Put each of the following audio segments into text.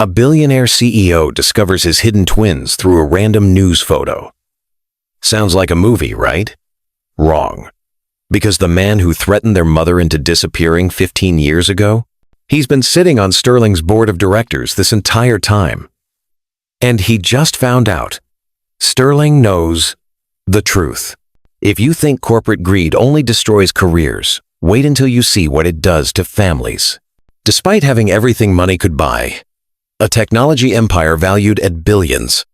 A billionaire CEO discovers his hidden twins through a random news photo. Sounds like a movie, right? Wrong. Because the man who threatened their mother into disappearing 15 years ago, he's been sitting on Sterling's board of directors this entire time. And he just found out. Sterling knows the truth. If you think corporate greed only destroys careers, wait until you see what it does to families. Despite having everything money could buy, a technology empire valued at billions,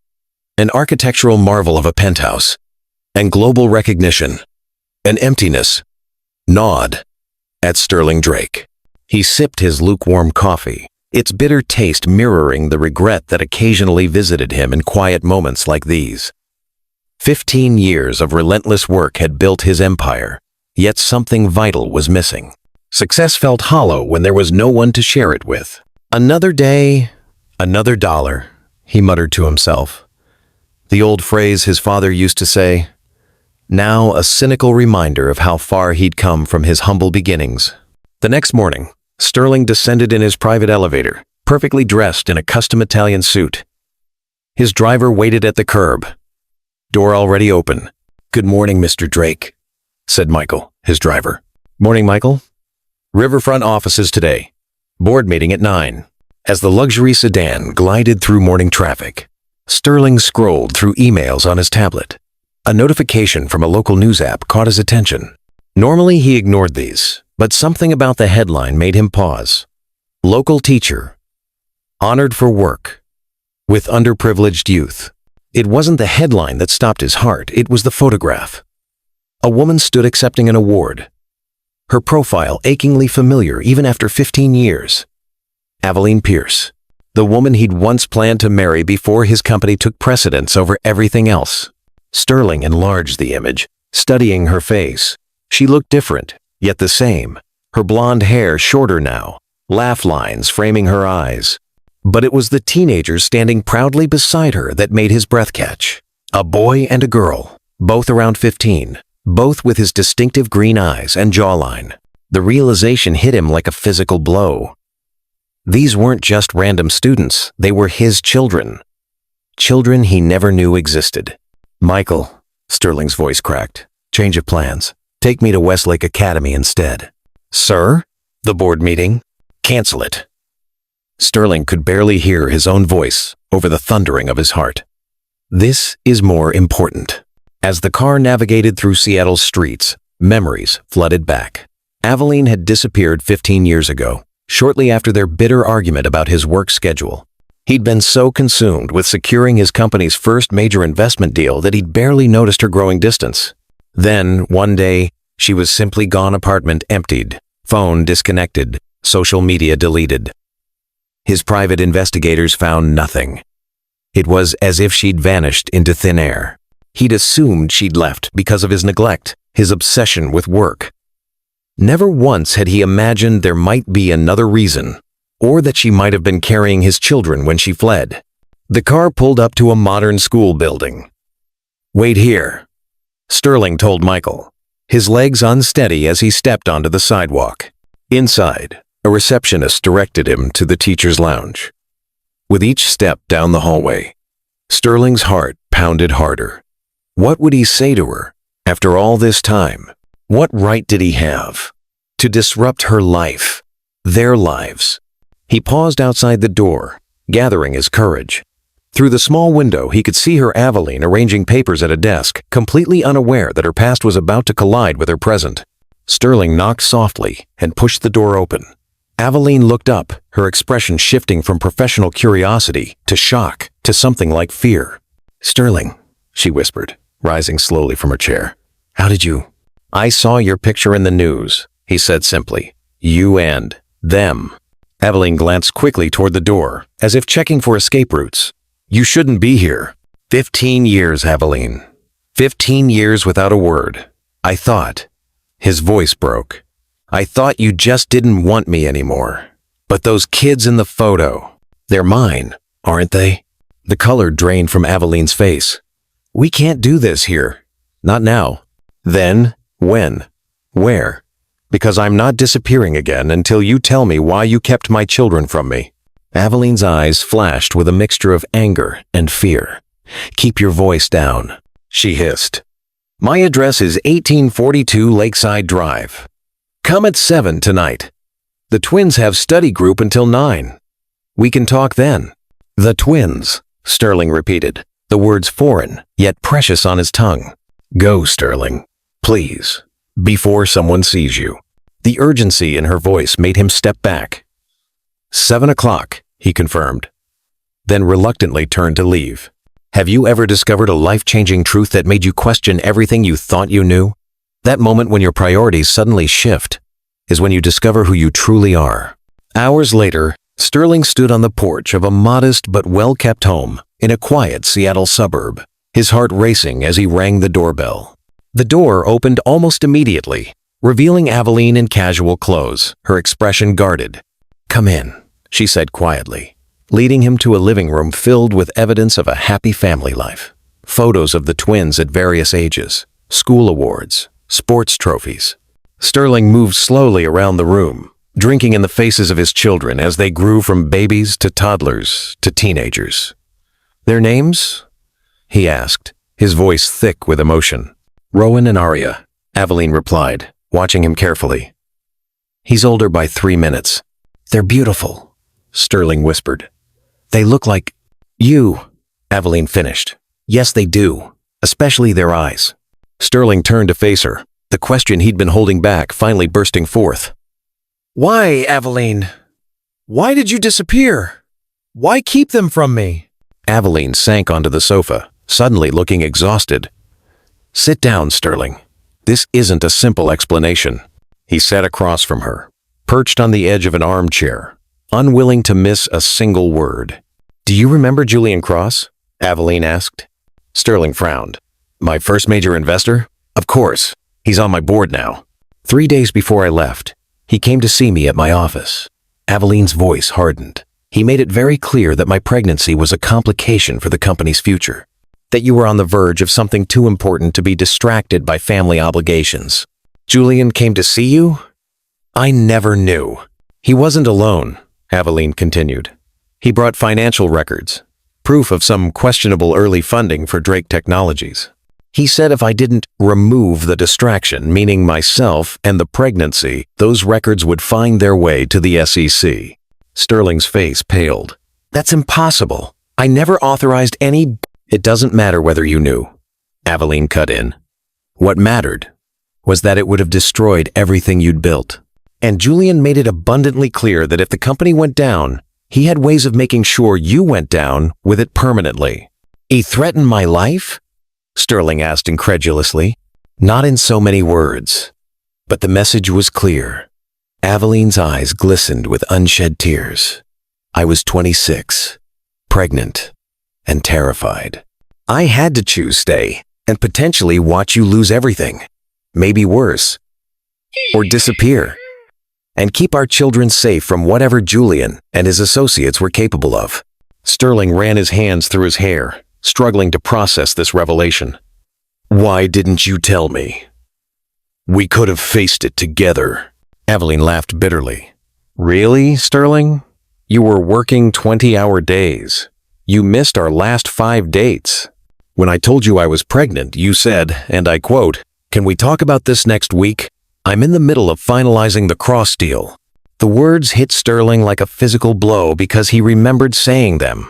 an architectural marvel of a penthouse, and global recognition, an emptiness gnawed at Sterling Drake. He sipped his lukewarm coffee, its bitter taste mirroring the regret that occasionally visited him in quiet moments like these. 15 years of relentless work had built his empire, yet something vital was missing. Success felt hollow when there was no one to share it with. Another day, another dollar, he muttered to himself. The old phrase his father used to say, now a cynical reminder of how far he'd come from his humble beginnings. The next morning, Sterling descended in his private elevator, perfectly dressed in a custom Italian suit. His driver waited at the curb, door already open. Good morning, Mr. Drake, said Michael, his driver. Morning, Michael. Riverfront offices today. Board meeting at 9. As the luxury sedan glided through morning traffic, Sterling scrolled through emails on his tablet. A notification from a local news app caught his attention. Normally he ignored these, but something about the headline made him pause. Local teacher, honored for work with underprivileged youth. It wasn't the headline that stopped his heart, it was the photograph. A woman stood accepting an award, her profile achingly familiar even after 15 years. Aveline Pierce, the woman he'd once planned to marry before his company took precedence over everything else. Sterling enlarged the image, studying her face. She looked different, yet the same. Her blonde hair shorter now, laugh lines framing her eyes. But it was the teenagers standing proudly beside her that made his breath catch. A boy and a girl, both around 15, both with his distinctive green eyes and jawline. The realization hit him like a physical blow. These weren't just random students, they were his children. Children he never knew existed. Michael, Sterling's voice cracked. Change of plans. Take me to Westlake Academy instead. Sir? The board meeting? Cancel it. Sterling could barely hear his own voice over the thundering of his heart. This is more important. As the car navigated through Seattle's streets, memories flooded back. Aveline had disappeared 15 years ago, shortly after their bitter argument about his work schedule. He'd been so consumed with securing his company's first major investment deal that he'd barely noticed her growing distance. Then, one day, she was simply gone, apartment emptied, phone disconnected, social media deleted. His private investigators found nothing. It was as if she'd vanished into thin air. He'd assumed she'd left because of his neglect, his obsession with work. Never once had he imagined there might be another reason, or that she might have been carrying his children when she fled. The car pulled up to a modern school building. Wait here, Sterling told Michael, his legs unsteady as he stepped onto the sidewalk. Inside, a receptionist directed him to the teacher's lounge. With each step down the hallway, Sterling's heart pounded harder. What would he say to her after all this time? What right did he have to disrupt her life, their lives? He paused outside the door, gathering his courage. Through the small window, he could see her Aveline arranging papers at a desk, completely unaware that her past was about to collide with her present. Sterling knocked softly and pushed the door open. Aveline looked up, her expression shifting from professional curiosity to shock to something like fear. Sterling, she whispered, rising slowly from her chair. How did you? I saw your picture in the news, he said simply. You and them. Aveline glanced quickly toward the door, as if checking for escape routes. You shouldn't be here. 15 years, Aveline. 15 years without a word. I thought. His voice broke. I thought you just didn't want me anymore. But those kids in the photo, they're mine, aren't they? The color drained from Aveline's face. We can't do this here. Not now. Then? When? Where? Because I'm not disappearing again until you tell me why you kept my children from me. Aveline's eyes flashed with a mixture of anger and fear. "Keep your voice down," she hissed. "My address is 1842 Lakeside Drive. Come at 7 tonight. The twins have study group until 9. We can talk then." "The twins," Sterling repeated, the words foreign, yet precious on his tongue. "Go, Sterling. Please. Before someone sees you." The urgency in her voice made him step back. 7 o'clock, he confirmed, then reluctantly turned to leave. Have you ever discovered a life-changing truth that made you question everything you thought you knew? That moment when your priorities suddenly shift is when you discover who you truly are. Hours later, Sterling stood on the porch of a modest but well-kept home in a quiet Seattle suburb, his heart racing as he rang the doorbell. The door opened almost immediately, revealing Aveline in casual clothes, her expression guarded. "Come in," she said quietly, leading him to a living room filled with evidence of a happy family life. Photos of the twins at various ages, school awards, sports trophies. Sterling moved slowly around the room, drinking in the faces of his children as they grew from babies to toddlers to teenagers. "Their names?" he asked, his voice thick with emotion. "Rowan and Arya," Aveline replied, watching him carefully. "He's older by 3 minutes. They're beautiful," Sterling whispered. "They look like you," Aveline finished. "Yes, they do, especially their eyes." Sterling turned to face her, the question he'd been holding back finally bursting forth. "Why, Aveline? Why did you disappear? Why keep them from me?" Aveline sank onto the sofa, suddenly looking exhausted. "Sit down, Sterling. This isn't a simple explanation." He sat across from her, perched on the edge of an armchair, unwilling to miss a single word. "Do you remember Julian Cross?" Aveline asked. Sterling frowned. "My first major investor? Of course. He's on my board now. 3 days before I left, he came to see me at my office." Aveline's voice hardened. "He made it very clear that my pregnancy was a complication for the company's future, that you were on the verge of something too important to be distracted by family obligations." "Julian came to see you?" "I never knew." "He wasn't alone," Aveline continued. "He brought financial records, proof of some questionable early funding for Drake Technologies. He said if I didn't remove the distraction, meaning myself and the pregnancy, those records would find their way to the SEC. Sterling's face paled. "That's impossible. I never authorized any—" "It doesn't matter whether you knew," Aveline cut in. "What mattered was that it would have destroyed everything you'd built. And Julian made it abundantly clear that if the company went down, he had ways of making sure you went down with it permanently." "He threatened my life?" Sterling asked incredulously. "Not in so many words, but the message was clear." Aveline's eyes glistened with unshed tears. "I was 26, pregnant, and terrified. I had to choose stay and potentially watch you lose everything, maybe worse, or disappear, and keep our children safe from whatever Julian and his associates were capable of." Sterling ran his hands through his hair, struggling to process this revelation. "Why didn't you tell me? We could have faced it together." Aveline laughed bitterly. "Really, Sterling? You were working 20-hour days. You missed our last 5 dates. When I told you I was pregnant, you said, and I quote, 'Can we talk about this next week? I'm in the middle of finalizing the Cross deal.'" The words hit Sterling like a physical blow because he remembered saying them.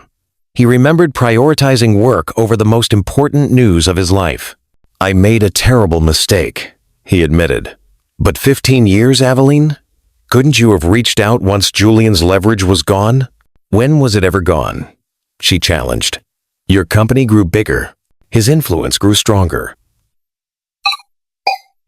He remembered prioritizing work over the most important news of his life. "I made a terrible mistake," he admitted. "But 15 years, Aveline? Couldn't you have reached out once Julian's leverage was gone?" "When was it ever gone?" she challenged. "Your company grew bigger. His influence grew stronger.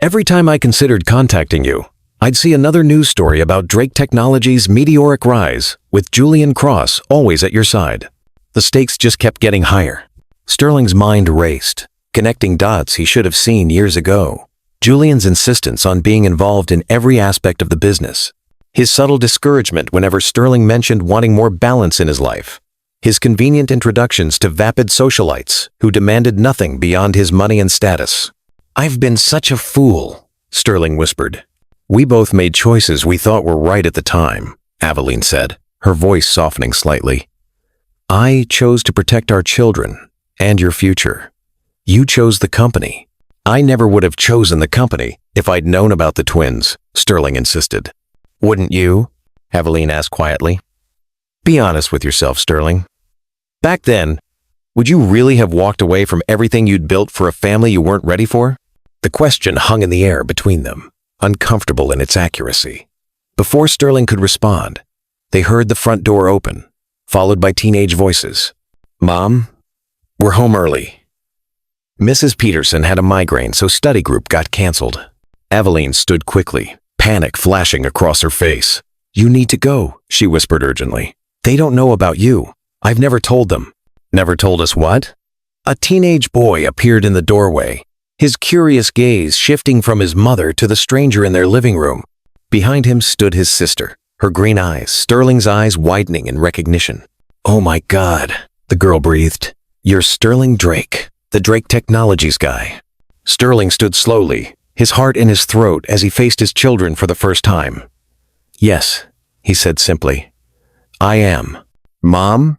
Every time I considered contacting you, I'd see another news story about Drake Technologies' meteoric rise, with Julian Cross always at your side. The stakes just kept getting higher." Sterling's mind raced, connecting dots he should have seen years ago. Julian's insistence on being involved in every aspect of the business. His subtle discouragement whenever Sterling mentioned wanting more balance in his life. His convenient introductions to vapid socialites who demanded nothing beyond his money and status. "I've been such a fool," Sterling whispered. "We both made choices we thought were right at the time," Aveline said. her voice softening slightly. I chose to protect our children and your future. You chose the company. I never would have chosen the company if I'd known about the twins, Sterling insisted. Wouldn't you? Aveline asked quietly. Be honest with yourself, Sterling. Back then, would you really have walked away from everything you'd built for a family you weren't ready for? The question hung in the air between them, uncomfortable in its accuracy. Before Sterling could respond, they heard the front door open, followed by teenage voices. Mom, we're home early. Mrs. Peterson had a migraine, so study group got canceled. Aveline stood quickly, panic flashing across her face. You need to go, she whispered urgently. They don't know about you. I've never told them. Never told us what? A teenage boy appeared in the doorway, his curious gaze shifting from his mother to the stranger in their living room. Behind him stood his sister, her green eyes, Sterling's eyes widening in recognition. Oh my God, the girl breathed. You're Sterling Drake, the Drake Technologies guy. Sterling stood slowly, his heart in his throat as he faced his children for the first time. Yes, he said simply. I am. Mom?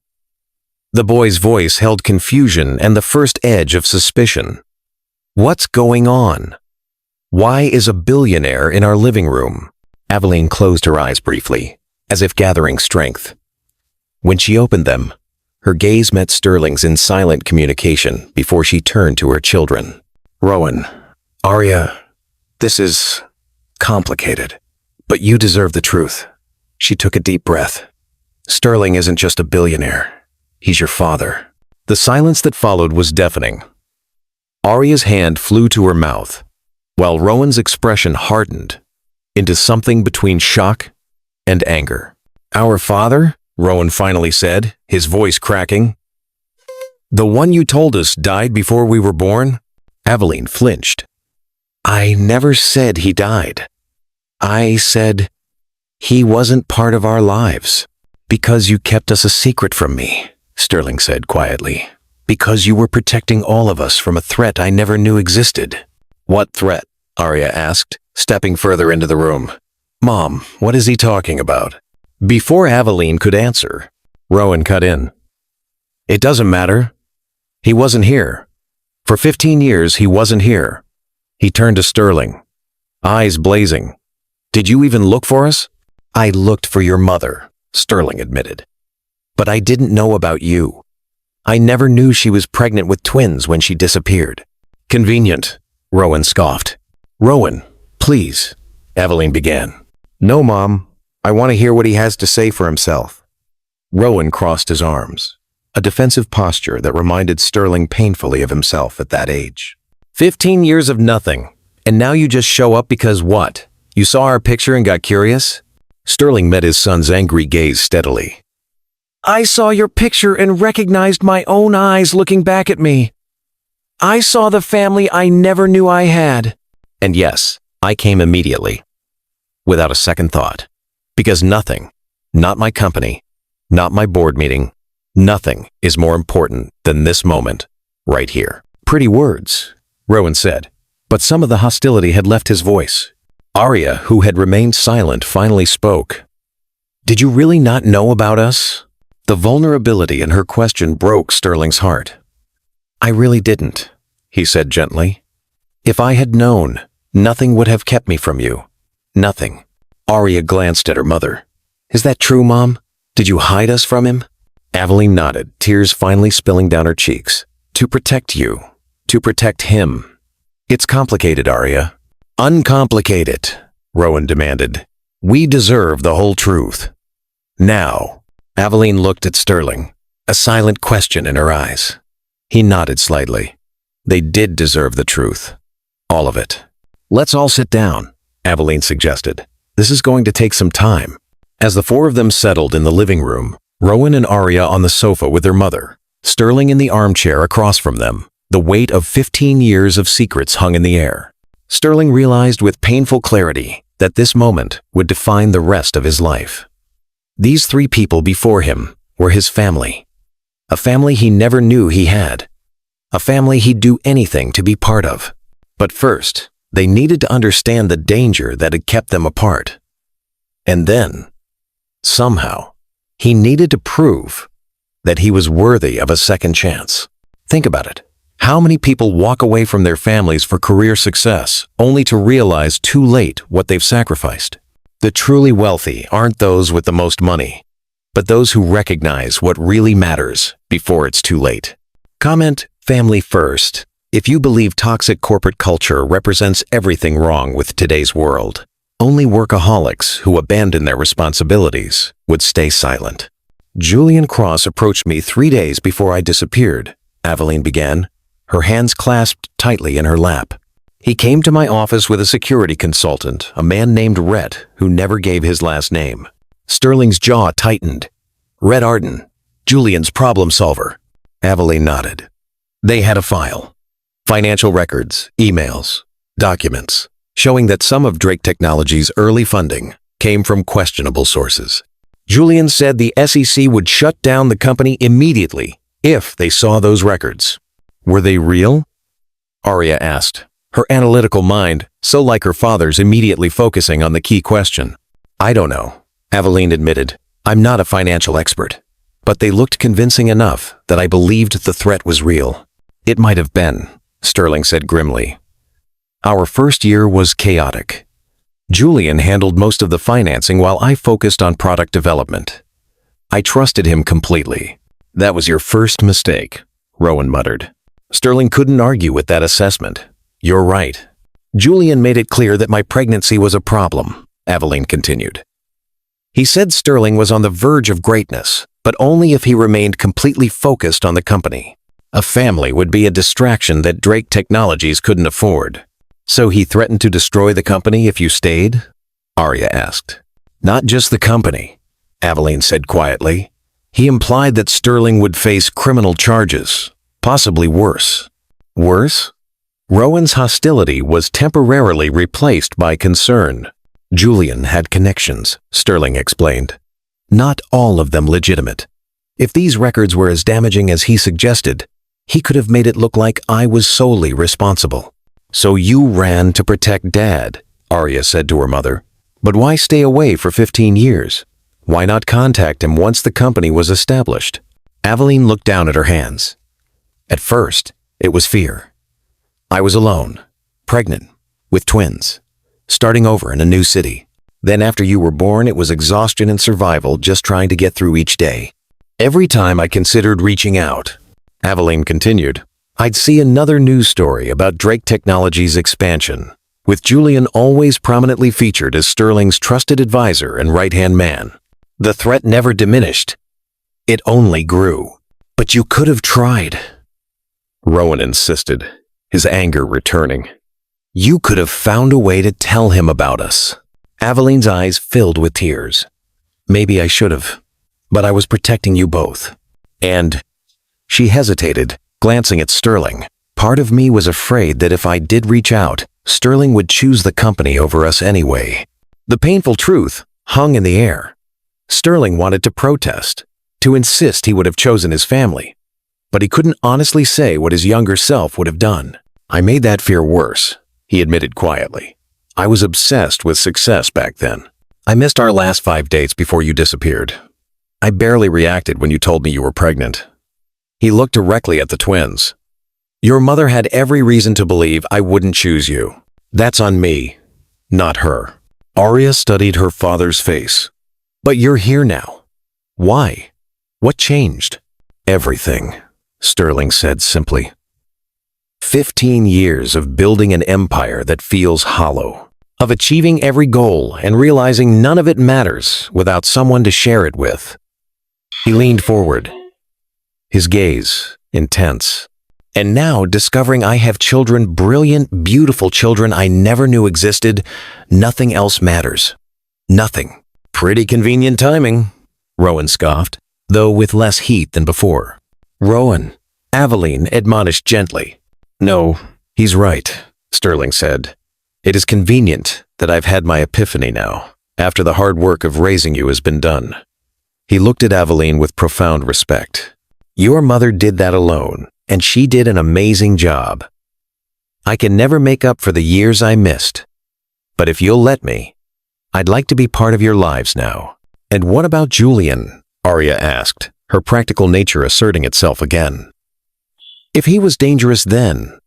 The boy's voice held confusion and the first edge of suspicion. What's going on? Why is a billionaire in our living room? Aveline closed her eyes briefly, as if gathering strength. When she opened them, her gaze met Sterling's in silent communication before she turned to her children. Rowan, Arya, this is complicated, but you deserve the truth. She took a deep breath. Sterling isn't just a billionaire. He's your father. The silence that followed was deafening. Arya's hand flew to her mouth, while Rowan's expression hardened into something between shock and anger. Our father? Rowan finally said, his voice cracking. The one you told us died before we were born? Aveline flinched. I never said he died. I said he wasn't part of our lives. Because you kept us a secret from me, Sterling said quietly. Because you were protecting all of us from a threat I never knew existed. What threat? Arya asked, stepping further into the room. Mom, what is he talking about? Before Aveline could answer, Rowan cut in. It doesn't matter. He wasn't here. For 15 years, he wasn't here. He turned to Sterling, eyes blazing. Did you even look for us? I looked for your mother, Sterling admitted. But I didn't know about you. I never knew she was pregnant with twins when she disappeared. Convenient, Rowan scoffed. Rowan, please, Aveline began. No, Mom. I want to hear what he has to say for himself. Rowan crossed his arms, a defensive posture that reminded Sterling painfully of himself at that age. 15 years of nothing, and now you just show up because what? You saw our picture and got curious? Sterling met his son's angry gaze steadily. I saw your picture and recognized my own eyes looking back at me. I saw the family I never knew I had. And yes, I came immediately, without a second thought. Because nothing, not my company, not my board meeting, nothing is more important than this moment, right here. Pretty words, Rowan said, but some of the hostility had left his voice. Arya, who had remained silent, finally spoke. Did you really not know about us? The vulnerability in her question broke Sterling's heart. I really didn't, he said gently. If I had known, nothing would have kept me from you. Nothing. Arya glanced at her mother. Is that true, Mom? Did you hide us from him? Aveline nodded, tears finally spilling down her cheeks. To protect you. To protect him. It's complicated, Arya. Uncomplicate it, Rowan demanded. We deserve the whole truth. Now. Aveline looked at Sterling, a silent question in her eyes. He nodded slightly. They did deserve the truth. All of it. Let's all sit down, Aveline suggested. This is going to take some time. As the four of them settled in the living room, Rowan and Arya on the sofa with their mother, Sterling in the armchair across from them, the weight of 15 years of secrets hung in the air. Sterling realized with painful clarity that this moment would define the rest of his life. These three people before him were his family. A family he never knew he had. A family he'd do anything to be part of. But first, they needed to understand the danger that had kept them apart. And then, somehow, He needed to prove that he was worthy of a second chance. Think about it. How many people walk away from their families for career success only to realize too late what they've sacrificed? The truly wealthy aren't those with the most money, but those who recognize what really matters before it's too late. Comment family first if you believe toxic corporate culture represents everything wrong with today's world. Only workaholics who abandon their responsibilities would stay silent. Julian Cross approached me 3 days before I disappeared, Aveline began, her hands clasped tightly in her lap. He came to my office with a security consultant, a man named Rhett, who never gave his last name. Sterling's jaw tightened. Rhett Arden, Julian's problem solver. Aveline nodded. They had a file. Financial records, emails, documents, showing that some of Drake Technologies' early funding came from questionable sources. Julian said the SEC would shut down the company immediately if they saw those records. Were they real? Arya asked, her analytical mind, so like her father's, immediately focusing on the key question. I don't know, Aveline admitted. I'm not a financial expert. But they looked convincing enough that I believed the threat was real. It might have been, Sterling said grimly. Our first year was chaotic. Julian handled most of the financing while I focused on product development. I trusted him completely. That was your first mistake, Rowan muttered. Sterling couldn't argue with that assessment. You're right. Julian made it clear that my pregnancy was a problem, Aveline continued. He said Sterling was on the verge of greatness, but only if he remained completely focused on the company. A family would be a distraction that Drake Technologies couldn't afford. So he threatened to destroy the company if you stayed? Arya asked. Not just the company, Aveline said quietly. He implied that Sterling would face criminal charges, possibly worse. Worse? Rowan's hostility was temporarily replaced by concern. Julian had connections, Sterling explained. Not all of them legitimate. If these records were as damaging as he suggested, he could have made it look like I was solely responsible. So you ran to protect Dad, Arya said to her mother. But why stay away for 15 years? Why not contact him once the company was established? Aveline looked down at her hands. At first, it was fear. I was alone, pregnant, with twins, starting over in a new city. Then after you were born, it was exhaustion and survival, just trying to get through each day. Every time I considered reaching out, Aveline continued, I'd see another news story about Drake Technologies' expansion, with Julian always prominently featured as Sterling's trusted advisor and right-hand man. The threat never diminished. It only grew. But you could have tried, Rowan insisted, his anger returning. You could have found a way to tell him about us. Aveline's eyes filled with tears. Maybe I should have, but I was protecting you both. And she hesitated, glancing at Sterling. Part of me was afraid that if I did reach out, Sterling would choose the company over us anyway. The painful truth hung in the air. Sterling wanted to protest, to insist he would have chosen his family, but he couldn't honestly say what his younger self would have done. I made that fear worse, he admitted quietly. I was obsessed with success back then. I missed our last 5 dates before you disappeared. I barely reacted when you told me you were pregnant. He looked directly at the twins. Your mother had every reason to believe I wouldn't choose you. That's on me, not her. Arya studied her father's face. But you're here now. Why? What changed? Everything, Sterling said simply. 15 years of building an empire that feels hollow, of achieving every goal and realizing none of it matters without someone to share it with. He leaned forward, his gaze intense. And now, discovering I have children, brilliant, beautiful children I never knew existed, nothing else matters. Nothing. Pretty convenient timing, Rowan scoffed, though with less heat than before. Rowan, Aveline admonished gently. No, he's right, Sterling said. It is convenient that I've had my epiphany now, after the hard work of raising you has been done. He looked at Aveline with profound respect. Your mother did that alone, and she did an amazing job. I can never make up for the years I missed. But if you'll let me, I'd like to be part of your lives now. And what about Julian? Arya asked, her practical nature asserting itself again. If he was dangerous then,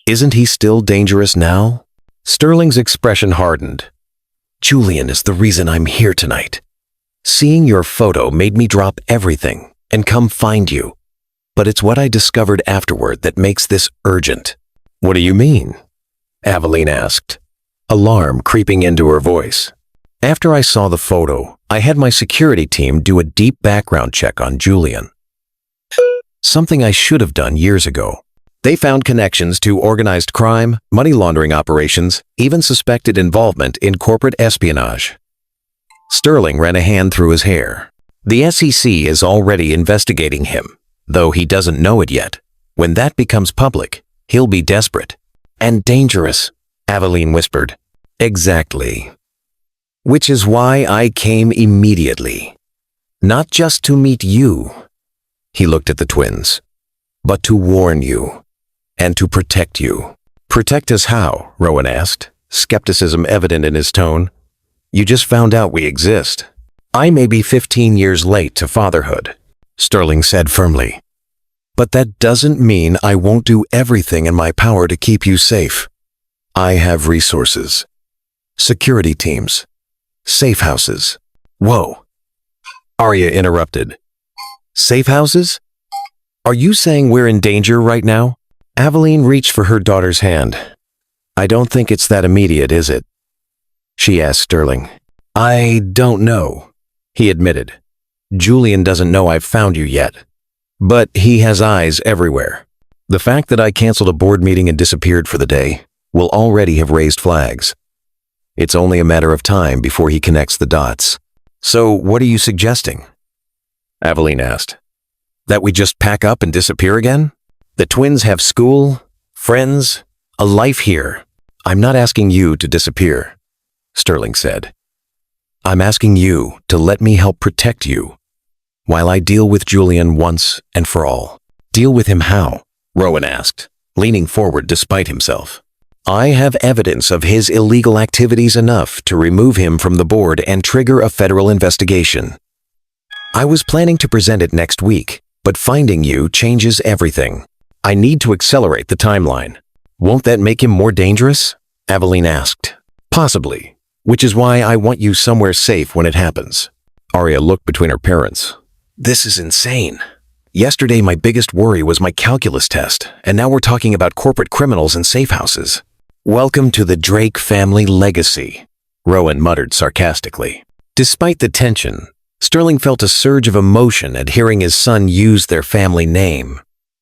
isn't he still dangerous now? Sterling's expression hardened. Julian is the reason I'm here tonight. Seeing your photo made me drop everything and come find you. But it's what I discovered afterward that makes this urgent. What do you mean? Aveline asked, alarm creeping into her voice. After I saw the photo, I had my security team do a deep background check on Julian. Something I should have done years ago. They found connections to organized crime, money laundering operations, even suspected involvement in corporate espionage. Sterling ran a hand through his hair. The SEC is already investigating him, though he doesn't know it yet. When that becomes public, he'll be desperate. And dangerous, Aveline whispered. Exactly. Which is why I came immediately. Not just to meet you, he looked at the twins, but to warn you. And to protect you. Protect us how? Rowan asked, skepticism evident in his tone. You just found out we exist. I may be 15 years late to fatherhood, Sterling said firmly. But that doesn't mean I won't do everything in my power to keep you safe. I have resources. Security teams. Safe houses. Whoa. Arya interrupted. Safe houses? Are you saying we're in danger right now? Aveline reached for her daughter's hand. I don't think it's that immediate, is it? She asked Sterling. I don't know, he admitted. Julian doesn't know I've found you yet. But he has eyes everywhere. The fact that I canceled a board meeting and disappeared for the day will already have raised flags. It's only a matter of time before he connects the dots. So what are you suggesting? Aveline asked. That we just pack up and disappear again? The twins have school, friends, a life here. I'm not asking you to disappear, Sterling said. I'm asking you to let me help protect you while I deal with Julian once and for all. Deal with him how? Rowan asked, leaning forward despite himself. I have evidence of his illegal activities enough to remove him from the board and trigger a federal investigation. I was planning to present it next week, but finding you changes everything. I need to accelerate the timeline. Won't that make him more dangerous? Aveline asked. Possibly, which is why I want you somewhere safe when it happens. Arya looked between her parents. This is insane. Yesterday my biggest worry was my calculus test, and now we're talking about corporate criminals and safe houses. Welcome to the Drake family legacy, Rowan muttered sarcastically. Despite the tension, Sterling felt a surge of emotion at hearing his son use their family name.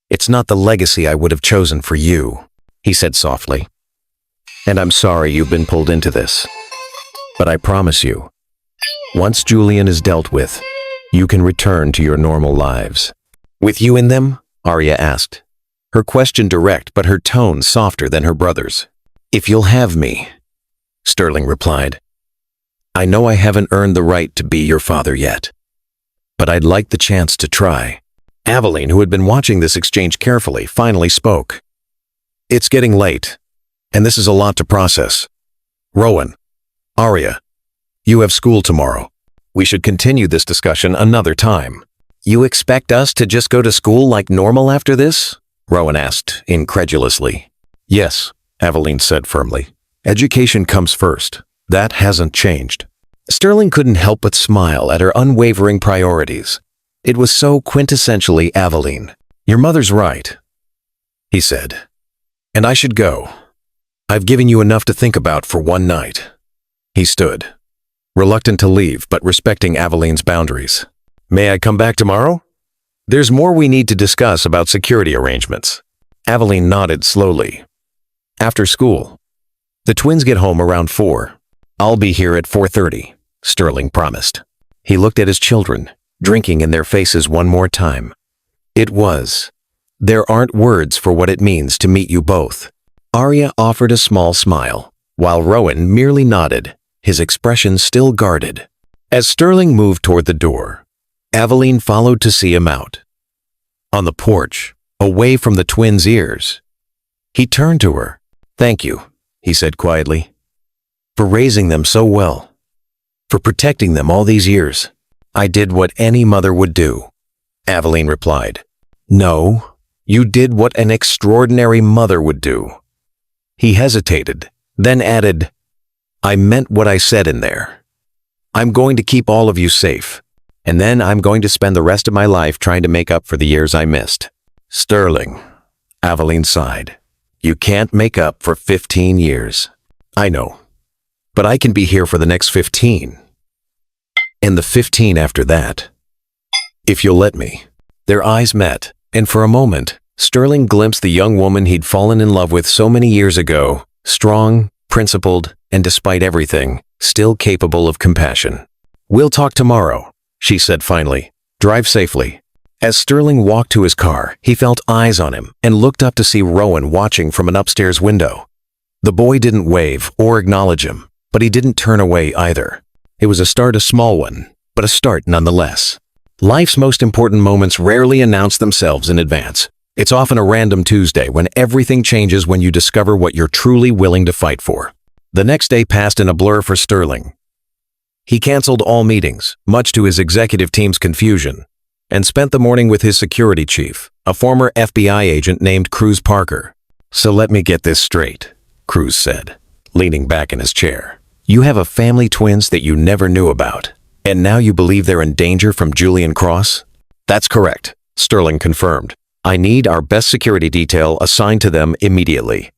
It's not the legacy I would have chosen for you, he said softly. And I'm sorry you've been pulled into this. But I promise you, once Julian is dealt with, you can return to your normal lives. With you in them? Arya asked, her question direct but her tone softer than her brother's. If you'll have me, Sterling replied. I know I haven't earned the right to be your father yet, but I'd like the chance to try. Aveline, who had been watching this exchange carefully, finally spoke. It's getting late, and this is a lot to process. Rowan, Arya, you have school tomorrow. We should continue this discussion another time. You expect us to just go to school like normal after this? Rowan asked incredulously. Yes, Aveline said firmly. Education comes first. That hasn't changed. Sterling couldn't help but smile at her unwavering priorities. It was so quintessentially Aveline. Your mother's right, he said. And I should go. I've given you enough to think about for one night. He stood, reluctant to leave but respecting Aveline's boundaries. May I come back tomorrow? There's more we need to discuss about security arrangements. Aveline nodded slowly. After school. The twins get home around 4. I'll be here at 4:30, Sterling promised. He looked at his children, drinking in their faces one more time. There aren't words for what it means to meet you both. Arya offered a small smile, while Rowan merely nodded, his expression still guarded. As Sterling moved toward the door, Aveline followed to see him out. On the porch, away from the twins' ears, he turned to her. Thank you, he said quietly, for raising them so well, for protecting them all these years. I did what any mother would do, Aveline replied. No, you did what an extraordinary mother would do. He hesitated, then added, I meant what I said in there. I'm going to keep all of you safe, and then I'm going to spend the rest of my life trying to make up for the years I missed. Sterling, Aveline sighed. You can't make up for 15 years. I know, but I can be here for the next 15. And the 15 after that. If you'll let me. Their eyes met, and for a moment, Sterling glimpsed the young woman he'd fallen in love with so many years ago, strong, principled, and despite everything, still capable of compassion. We'll talk tomorrow, she said finally. Drive safely. As Sterling walked to his car, he felt eyes on him and looked up to see Rowan watching from an upstairs window. The boy didn't wave or acknowledge him, but he didn't turn away either. It was a small one, but a start nonetheless. Life's most important moments rarely announce themselves in advance. It's often a random Tuesday when everything changes when you discover what you're truly willing to fight for. The next day passed in a blur for Sterling. He canceled all meetings, much to his executive team's confusion, and spent the morning with his security chief, a former FBI agent named Cruz Parker. So let me get this straight, Cruz said, leaning back in his chair. You have a family twins that you never knew about, and now you believe they're in danger from Julian Cross? That's correct, Sterling confirmed. I need our best security detail assigned to them immediately.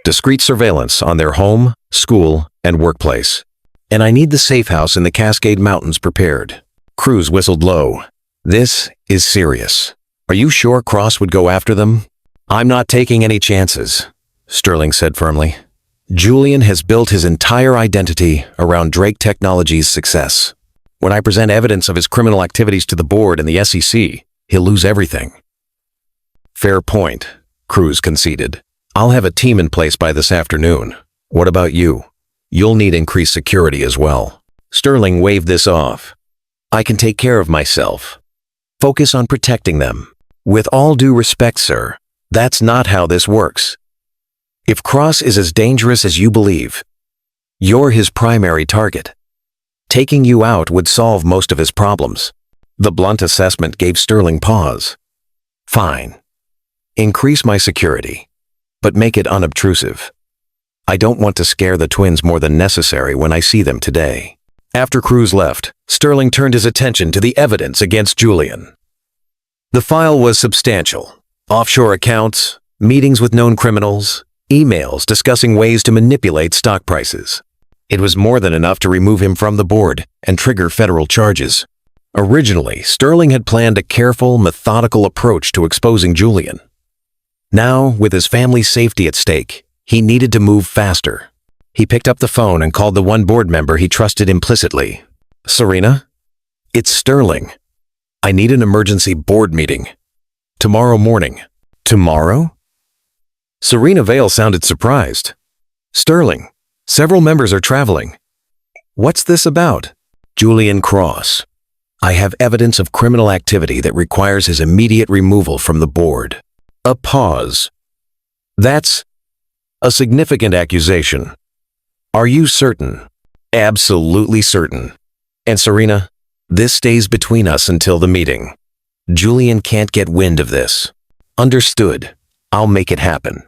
Discreet surveillance on their home, school, and workplace. And I need the safe house in the Cascade Mountains prepared. Cruz whistled low. This is serious. Are you sure Cross would go after them? I'm not taking any chances, Sterling said firmly. Julian has built his entire identity around Drake Technologies' success. When I present evidence of his criminal activities to the board and the SEC, he'll lose everything. Fair point, Cruz conceded. I'll have a team in place by this afternoon. What about you? You'll need increased security as well. Sterling waved this off. I can take care of myself. Focus on protecting them. With all due respect, sir, that's not how this works. If Cross is as dangerous as you believe, you're his primary target. Taking you out would solve most of his problems. The blunt assessment gave Sterling pause. Fine. Increase my security, but make it unobtrusive. I don't want to scare the twins more than necessary when I see them today. After Cruz left, Sterling turned his attention to the evidence against Julian. The file was substantial. Offshore accounts, meetings with known criminals, emails discussing ways to manipulate stock prices. It was more than enough to remove him from the board and trigger federal charges. Originally, Sterling had planned a careful, methodical approach to exposing Julian. Now, with his family's safety at stake, he needed to move faster. He picked up the phone and called the one board member he trusted implicitly. Serena? It's Sterling. I need an emergency board meeting. Tomorrow morning. Tomorrow? Serena Vale sounded surprised. Sterling, several members are traveling. What's this about? Julian Cross. I have evidence of criminal activity that requires his immediate removal from the board. A pause. That's a significant accusation. Are you certain? Absolutely certain. And Serena, this stays between us until the meeting. Julian can't get wind of this. Understood. I'll make it happen.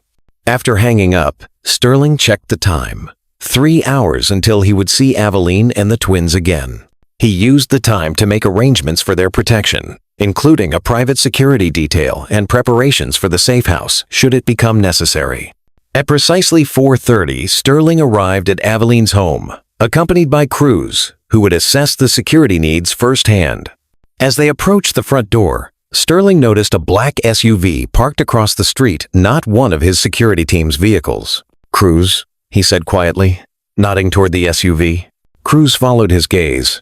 After hanging up, Sterling checked the time. 3 hours until he would see Aveline and the twins again. He used the time to make arrangements for their protection, including a private security detail and preparations for the safe house should it become necessary. At precisely 4:30, Sterling arrived at Aveline's home, accompanied by Cruz, who would assess the security needs firsthand. As they approached the front door, Sterling noticed a black SUV parked across the street, not one of his security team's vehicles. Cruz, he said quietly, nodding toward the SUV. Cruz followed his gaze.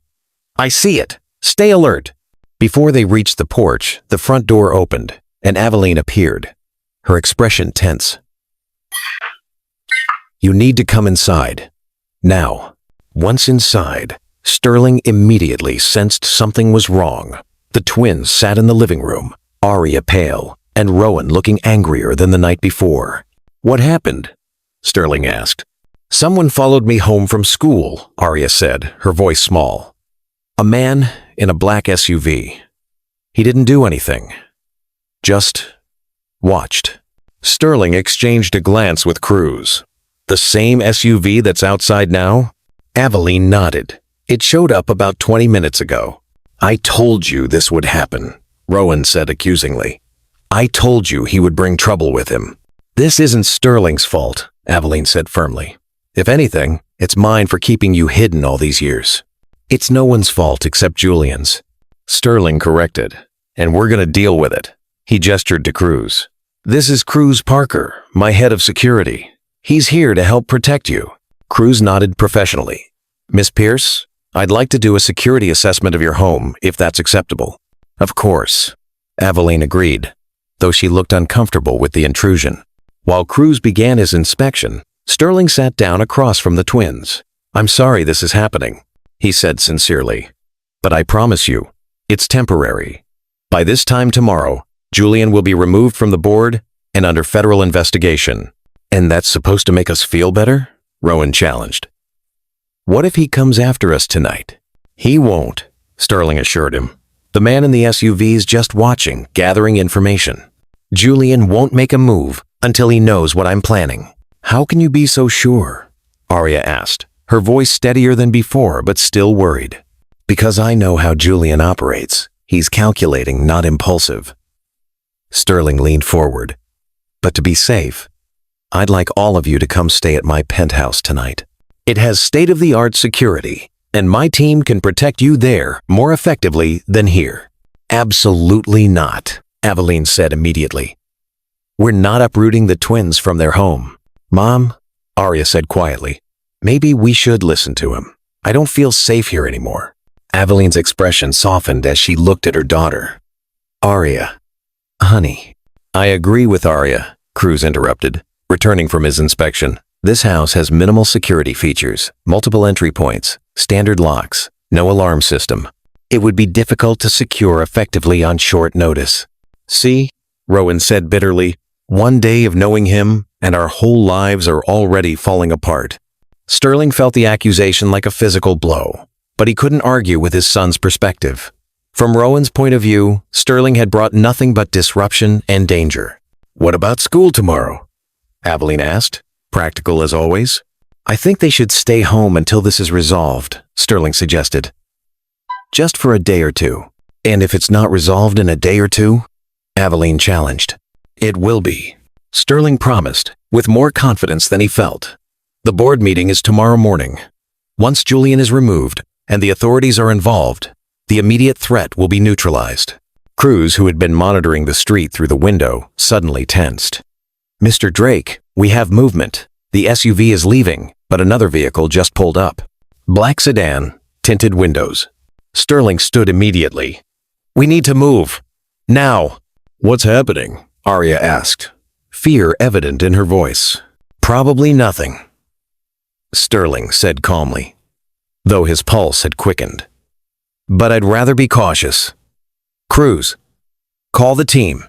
I see it. Stay alert. Before they reached the porch, the front door opened, and Aveline appeared, her expression tense. You need to come inside. Now. Once inside, Sterling immediately sensed something was wrong. The twins sat in the living room, Arya pale, and Rowan looking angrier than the night before. What happened? Sterling asked. Someone followed me home from school, Arya said, her voice small. A man in a black SUV. He didn't do anything. Just watched. Sterling exchanged a glance with Cruz. The same SUV that's outside now? Aveline nodded. It showed up about 20 minutes ago. I told you this would happen, Rowan said accusingly. I told you he would bring trouble with him. This isn't Sterling's fault, Aveline said firmly. If anything, it's mine for keeping you hidden all these years. It's no one's fault except Julian's. Sterling corrected. And we're gonna deal with it. He gestured to Cruz. This is Cruz Parker, my head of security. He's here to help protect you. Cruz nodded professionally. Miss Pierce, I'd like to do a security assessment of your home, if that's acceptable. Of course. Aveline agreed, though she looked uncomfortable with the intrusion. While Cruz began his inspection, Sterling sat down across from the twins. I'm sorry this is happening, he said sincerely. But I promise you, it's temporary. By this time tomorrow, Julian will be removed from the board and under federal investigation. And that's supposed to make us feel better? Rowan challenged. What if he comes after us tonight? He won't, Sterling assured him. The man in the SUV is just watching, gathering information. Julian won't make a move until he knows what I'm planning. How can you be so sure? Arya asked, her voice steadier than before but still worried. Because I know how Julian operates. He's calculating, not impulsive. Sterling leaned forward. But to be safe, I'd like all of you to come stay at my penthouse tonight. It has state-of-the-art security, and my team can protect you there more effectively than here. Absolutely not, Aveline said immediately. We're not uprooting the twins from their home. Mom, Arya said quietly, maybe we should listen to him. I don't feel safe here anymore. Aveline's expression softened as she looked at her daughter. Arya, honey. I agree with Arya, Cruz interrupted, returning from his inspection. This house has minimal security features, multiple entry points, standard locks, no alarm system. It would be difficult to secure effectively on short notice. See, Rowan said bitterly, one day of knowing him and our whole lives are already falling apart. Sterling felt the accusation like a physical blow, but he couldn't argue with his son's perspective. From Rowan's point of view, Sterling had brought nothing but disruption and danger. What about school tomorrow? Aveline asked, practical as always. I think they should stay home until this is resolved, Sterling suggested. Just for a day or two. And if it's not resolved in a day or two? Aveline challenged. It will be, Sterling promised, with more confidence than he felt. The board meeting is tomorrow morning. Once Julian is removed and the authorities are involved, the immediate threat will be neutralized. Cruz, who had been monitoring the street through the window, suddenly tensed. Mr. Drake, we have movement. The SUV is leaving, but another vehicle just pulled up. Black sedan, tinted windows. Sterling stood immediately. We need to move. Now. What's happening? Arya asked, fear evident in her voice. Probably nothing, Sterling said calmly, though his pulse had quickened. But I'd rather be cautious. Cruz, call the team.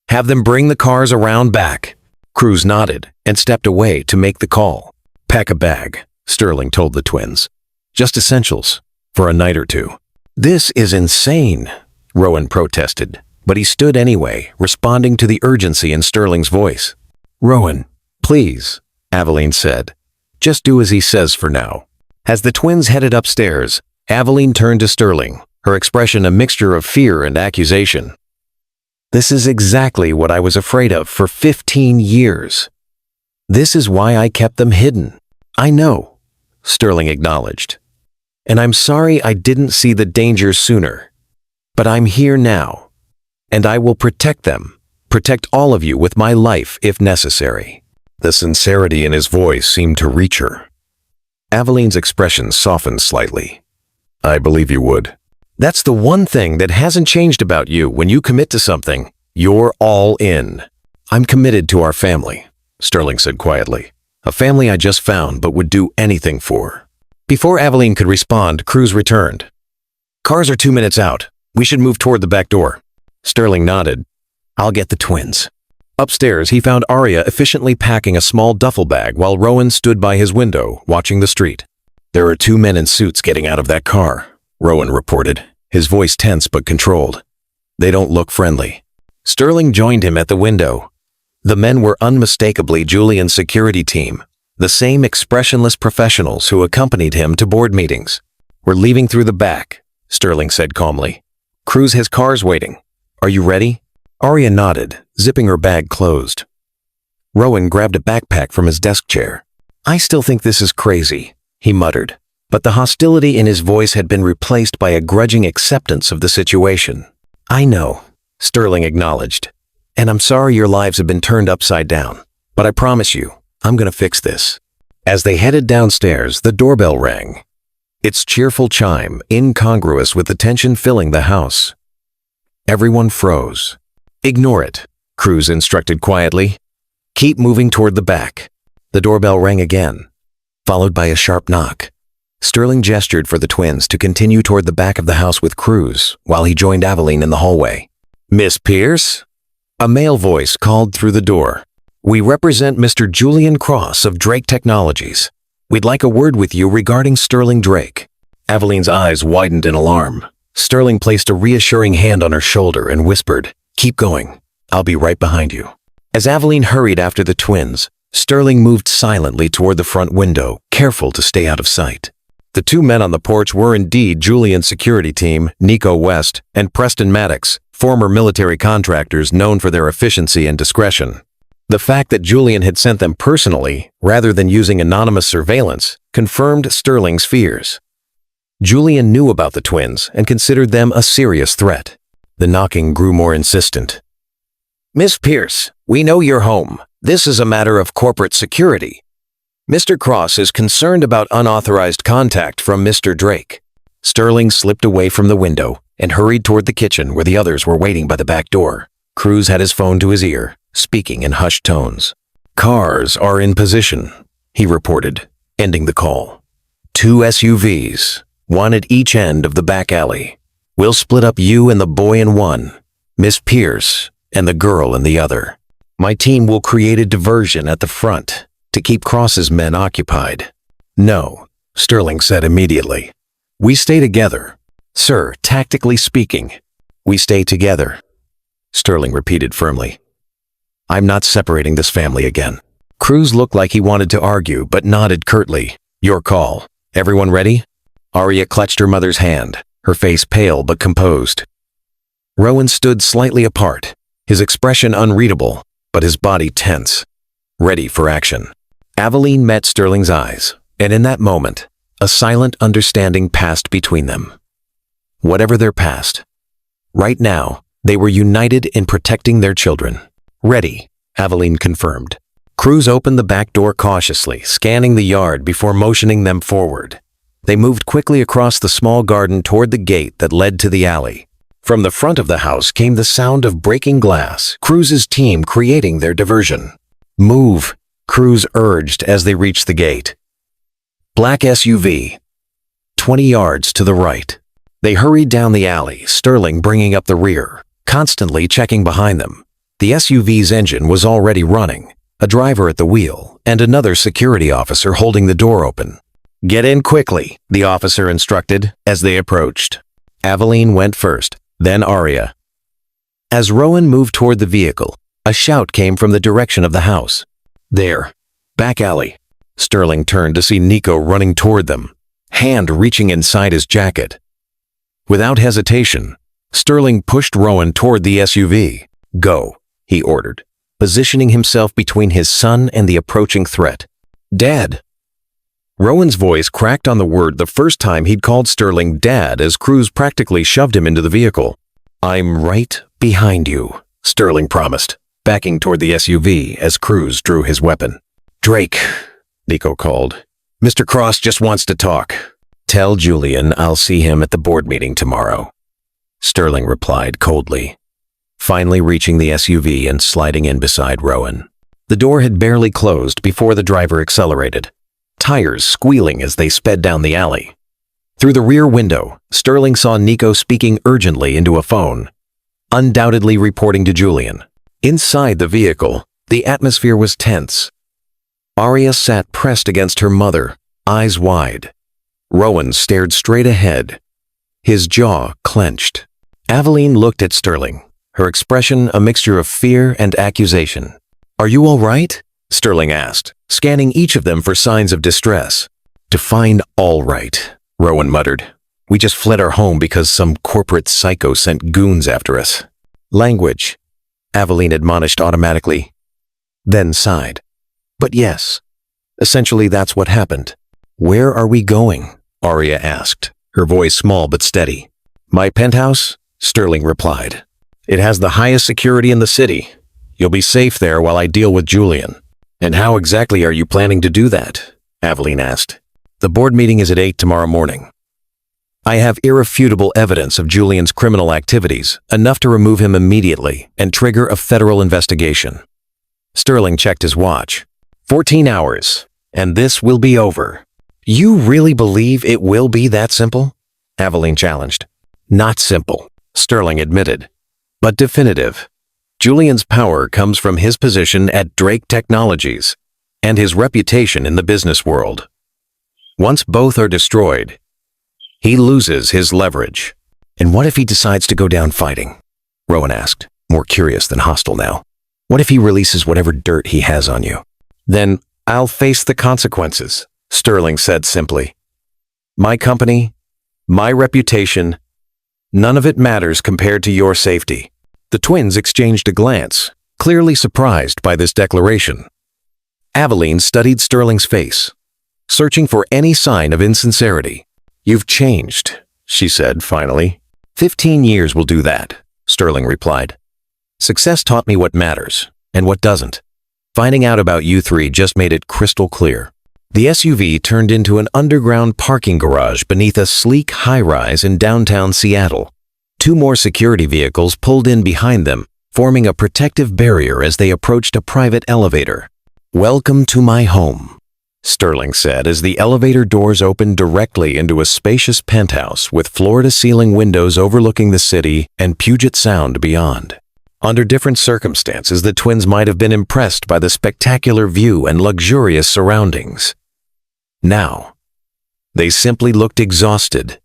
Have them bring the cars around back. Cruz nodded and stepped away to make the call. Pack a bag, Sterling told the twins. Just essentials, for a night or two. This is insane, Rowan protested, but he stood anyway, responding to the urgency in Sterling's voice. Rowan, please, Aveline said. Just do as he says for now. As the twins headed upstairs, Aveline turned to Sterling, her expression a mixture of fear and accusation. This is exactly what I was afraid of for 15 years. This is why I kept them hidden. I know, Sterling acknowledged. And I'm sorry I didn't see the danger sooner. But I'm here now, and I will protect them, protect all of you with my life if necessary. The sincerity in his voice seemed to reach her. Aveline's expression softened slightly. I believe you would. That's the one thing that hasn't changed about you. When you commit to something, you're all in. I'm committed to our family, Sterling said quietly. A family I just found but would do anything for. Before Aveline could respond, Cruz returned. Cars are 2 minutes out. We should move toward the back door. Sterling nodded. I'll get the twins. Upstairs, he found Arya efficiently packing a small duffel bag while Rowan stood by his window, watching the street. There are 2 men in suits getting out of that car, Rowan reported, his voice tense but controlled. "They don't look friendly." Sterling joined him at the window. The men were unmistakably Julian's security team, the same expressionless professionals who accompanied him to board meetings. "We're leaving through the back," Sterling said calmly. "Cruz has cars waiting. Are you ready?" Arya nodded, zipping her bag closed. Rowan grabbed a backpack from his desk chair. "I still think this is crazy," he muttered, but the hostility in his voice had been replaced by a grudging acceptance of the situation. "I know," Sterling acknowledged, "and I'm sorry your lives have been turned upside down, but I promise you, I'm gonna fix this." As they headed downstairs, the doorbell rang. Its cheerful chime, incongruous with the tension filling the house. Everyone froze. "Ignore it," Cruz instructed quietly. "Keep moving toward the back." The doorbell rang again, followed by a sharp knock. Sterling gestured for the twins to continue toward the back of the house with Cruz, while he joined Aveline in the hallway. "Miss Pierce?" A male voice called through the door. "We represent Mr. Julian Cross of Drake Technologies. We'd like a word with you regarding Sterling Drake." Aveline's eyes widened in alarm. Sterling placed a reassuring hand on her shoulder and whispered, "Keep going. I'll be right behind you." As Aveline hurried after the twins, Sterling moved silently toward the front window, careful to stay out of sight. The two men on the porch were indeed Julian's security team, Nico West and Preston Maddox, former military contractors known for their efficiency and discretion. The fact that Julian had sent them personally, rather than using anonymous surveillance, confirmed Sterling's fears. Julian knew about the twins and considered them a serious threat. The knocking grew more insistent. "Miss Pierce, we know you're home. This is a matter of corporate security. Mr. Cross is concerned about unauthorized contact from Mr. Drake." Sterling slipped away from the window and hurried toward the kitchen where the others were waiting by the back door. Cruz had his phone to his ear, speaking in hushed tones. "Cars are in position," he reported, ending the call. "2 SUVs, one at each end of the back alley. We'll split up you and the boy in one, Miss Pierce and the girl in the other. My team will create a diversion at the front to keep Cross's men occupied." "No," Sterling said immediately. "We stay together. Sir, tactically speaking, we stay together," Sterling repeated firmly. "I'm not separating this family again." Cruz looked like he wanted to argue, but nodded curtly. "Your call. Everyone ready?" Arya clutched her mother's hand, her face pale but composed. Rowan stood slightly apart, his expression unreadable, but his body tense, ready for action. Aveline met Sterling's eyes, and in that moment, a silent understanding passed between them. Whatever their past, right now, they were united in protecting their children. "Ready," Aveline confirmed. Cruz opened the back door cautiously, scanning the yard before motioning them forward. They moved quickly across the small garden toward the gate that led to the alley. From the front of the house came the sound of breaking glass, Cruz's team creating their diversion. "Move," Cruz urged as they reached the gate. Black SUV, 20 yards to the right. They hurried down the alley, Sterling bringing up the rear, constantly checking behind them. The SUV's engine was already running, a driver at the wheel, and another security officer holding the door open. "Get in quickly," the officer instructed as they approached. Aveline went first, then Arya. As Rowan moved toward the vehicle, a shout came from the direction of the house. "There, back alley." Sterling turned to see Nico running toward them, hand reaching inside his jacket. Without hesitation, Sterling pushed Rowan toward the SUV. "Go," he ordered, positioning himself between his son and the approaching threat. "Dad." Rowan's voice cracked on the word the first time he'd called Sterling Dad as Cruz practically shoved him into the vehicle. "I'm right behind you," Sterling promised, backing toward the SUV as Cruz drew his weapon. "Drake," Nico called. "Mr. Cross just wants to talk." "Tell Julian I'll see him at the board meeting tomorrow," Sterling replied coldly, finally reaching the SUV and sliding in beside Rowan. The door had barely closed before the driver accelerated, tires squealing as they sped down the alley. Through the rear window, Sterling saw Nico speaking urgently into a phone, undoubtedly reporting to Julian. Inside the vehicle, the atmosphere was tense. Arya sat pressed against her mother, eyes wide. Rowan stared straight ahead, His jaw clenched. Aveline looked at Sterling, her expression a mixture of fear and accusation. "Are you all right?" Sterling asked, scanning each of them for signs of distress. "Define all right," Rowan muttered. "We just fled our home because some corporate psycho sent goons after us." "Language," Aveline admonished automatically, then sighed. "But yes, essentially that's what happened." "Where are we going?" Arya asked, her voice small but steady. "My penthouse," Sterling replied. "It has the highest security in the city. You'll be safe there while I deal with Julian." "And how exactly are you planning to do that?" Aveline asked. "The board meeting is at 8 tomorrow morning. I have irrefutable evidence of Julian's criminal activities, enough to remove him immediately and trigger a federal investigation." Sterling checked his watch. 14 hours, and this will be over." "You really believe it will be that simple?" Aveline challenged. "Not simple," Sterling admitted, "but definitive. Julian's power comes from his position at Drake Technologies and his reputation in the business world. Once both are destroyed, he loses his leverage." "And what if he decides to go down fighting?" Rowan asked, more curious than hostile now. "What if he releases whatever dirt he has on you?" "Then I'll face the consequences," Sterling said simply. "My company, my reputation, none of it matters compared to your safety." The twins exchanged a glance, clearly surprised by this declaration. Aveline studied Sterling's face, searching for any sign of insincerity. "You've changed," she said finally. 15 years will do that," Sterling replied. "Success taught me what matters and what doesn't. Finding out about you three just made it crystal clear." The SUV turned into an underground parking garage beneath a sleek high-rise in downtown Seattle. 2 more security vehicles pulled in behind them, forming a protective barrier as they approached a private elevator. "Welcome to my home," Sterling said as the elevator doors opened directly into a spacious penthouse with floor-to-ceiling windows overlooking the city and Puget Sound beyond. Under different circumstances, the twins might have been impressed by the spectacular view and luxurious surroundings. Now, they simply looked exhausted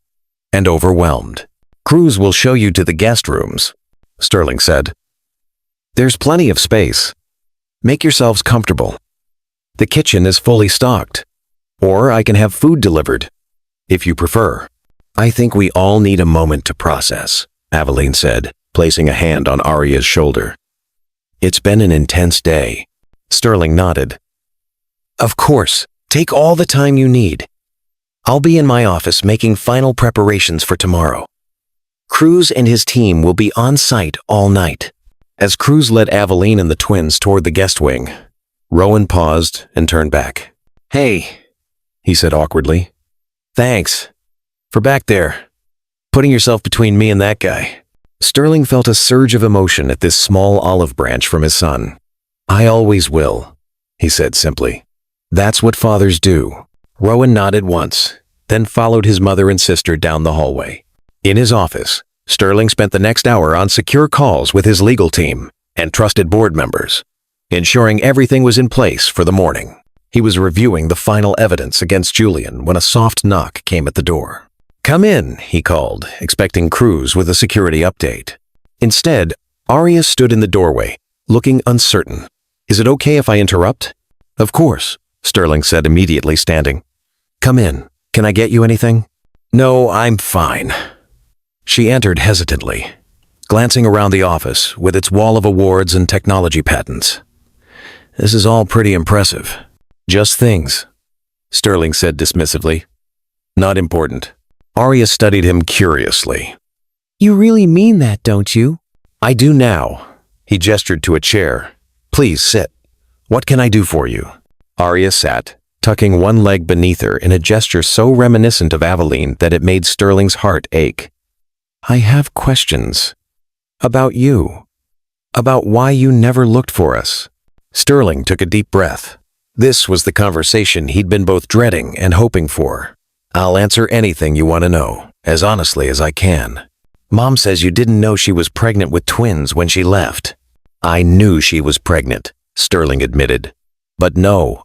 and overwhelmed. "Cruz will show you to the guest rooms," Sterling said. "There's plenty of space. Make yourselves comfortable. The kitchen is fully stocked, or I can have food delivered, if you prefer." "I think we all need a moment to process," Aveline said, placing a hand on Arya's shoulder. "It's been an intense day." Sterling nodded. "Of course, take all the time you need. I'll be in my office making final preparations for tomorrow. Cruz and his team will be on site all night." As Cruz led Aveline and the twins toward the guest wing, Rowan paused and turned back. "Hey," he said awkwardly. "Thanks for back there, putting yourself between me and that guy." Sterling felt a surge of emotion at this small olive branch from his son. "I always will," he said simply. "That's what fathers do." Rowan nodded once, then followed his mother and sister down the hallway. In his office, Sterling spent the next hour on secure calls with his legal team and trusted board members, ensuring everything was in place for the morning. He was reviewing the final evidence against Julian when a soft knock came at the door. "Come in," he called, expecting Cruz with a security update. Instead, Arya stood in the doorway, looking uncertain. "Is it okay if I interrupt?" "Of course," Sterling said immediately, standing. "Come in. Can I get you anything?" "No, I'm fine." She entered hesitantly, glancing around the office with its wall of awards and technology patents. "This is all pretty impressive." "Just things," Sterling said dismissively. "Not important." Arya studied him curiously. "You really mean that, don't you?" "I do now." He gestured to a chair. "Please sit. What can I do for you?" Arya sat, tucking one leg beneath her in a gesture so reminiscent of Aveline that it made Sterling's heart ache. "I have questions. About you. About why you never looked for us." Sterling took a deep breath. This was the conversation he'd been both dreading and hoping for. "I'll answer anything you want to know, as honestly as I can. Mom says you didn't know she was pregnant with twins when she left." "I knew she was pregnant," Sterling admitted. "But no,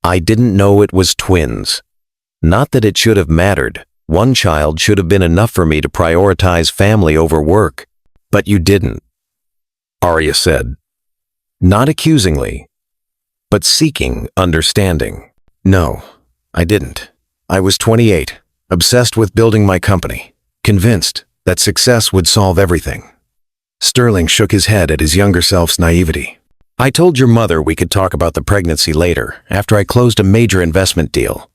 I didn't know it was twins. Not that it should have mattered. One child should have been enough for me to prioritize family over work. But you didn't, Arya said. Not accusingly, but seeking understanding. No, I didn't. I was 28, obsessed with building my company, convinced that success would solve everything. Sterling shook his head at his younger self's naivety. I told your mother we could talk about the pregnancy later, after I closed a major investment deal.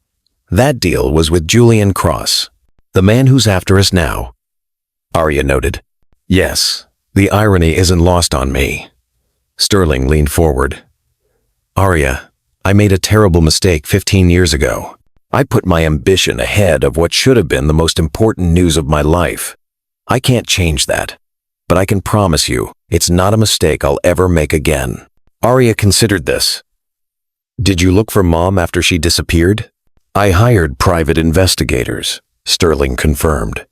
That deal was with Julian Cross, the man who's after us now, Arya noted. Yes, the irony isn't lost on me. Sterling leaned forward. Arya, I made a terrible mistake 15 years ago. I put my ambition ahead of what should have been the most important news of my life. I can't change that, but I can promise you it's not a mistake I'll ever make again. Arya considered this. Did you look for Mom after she disappeared? I hired private investigators, Sterling confirmed.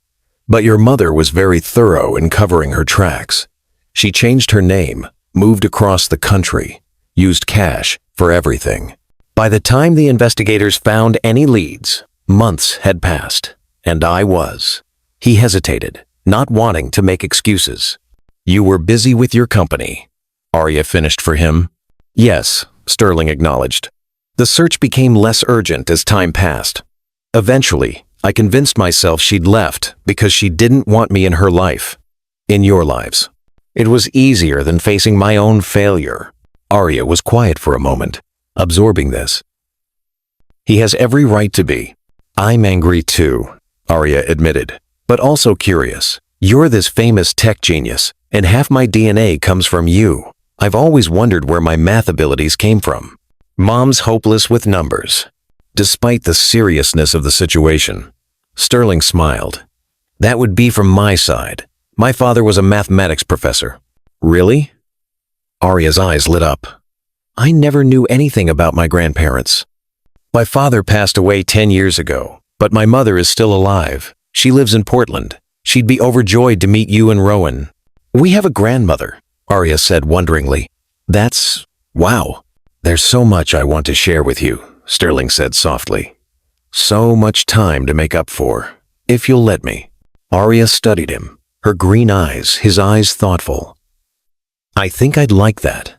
But your mother was very thorough in covering her tracks. She changed her name, moved across the country, used cash for everything. By the time the investigators found any leads, months had passed, and I was. He hesitated, not wanting to make excuses. You were busy with your company, Arya finished for him. Yes, Sterling acknowledged. The search became less urgent as time passed. Eventually, I convinced myself she'd left because she didn't want me in her life, in your lives. It was easier than facing my own failure. Arya was quiet for a moment, absorbing this. He has every right to be. I'm angry too, Arya admitted, but also curious. You're this famous tech genius, and half my DNA comes from you. I've always wondered where my math abilities came from. Mom's hopeless with numbers. Despite the seriousness of the situation, Sterling smiled. That would be from my side. My father was a mathematics professor. Really? Arya's eyes lit up. I never knew anything about my grandparents. My father passed away 10 years ago, but my mother is still alive. She lives in Portland. She'd be overjoyed to meet you and Rowan. We have a grandmother, Arya said wonderingly. Wow. There's so much I want to share with you, Sterling said softly. So much time to make up for, if you'll let me. Arya studied him, her green eyes, his eyes thoughtful. I think I'd like that.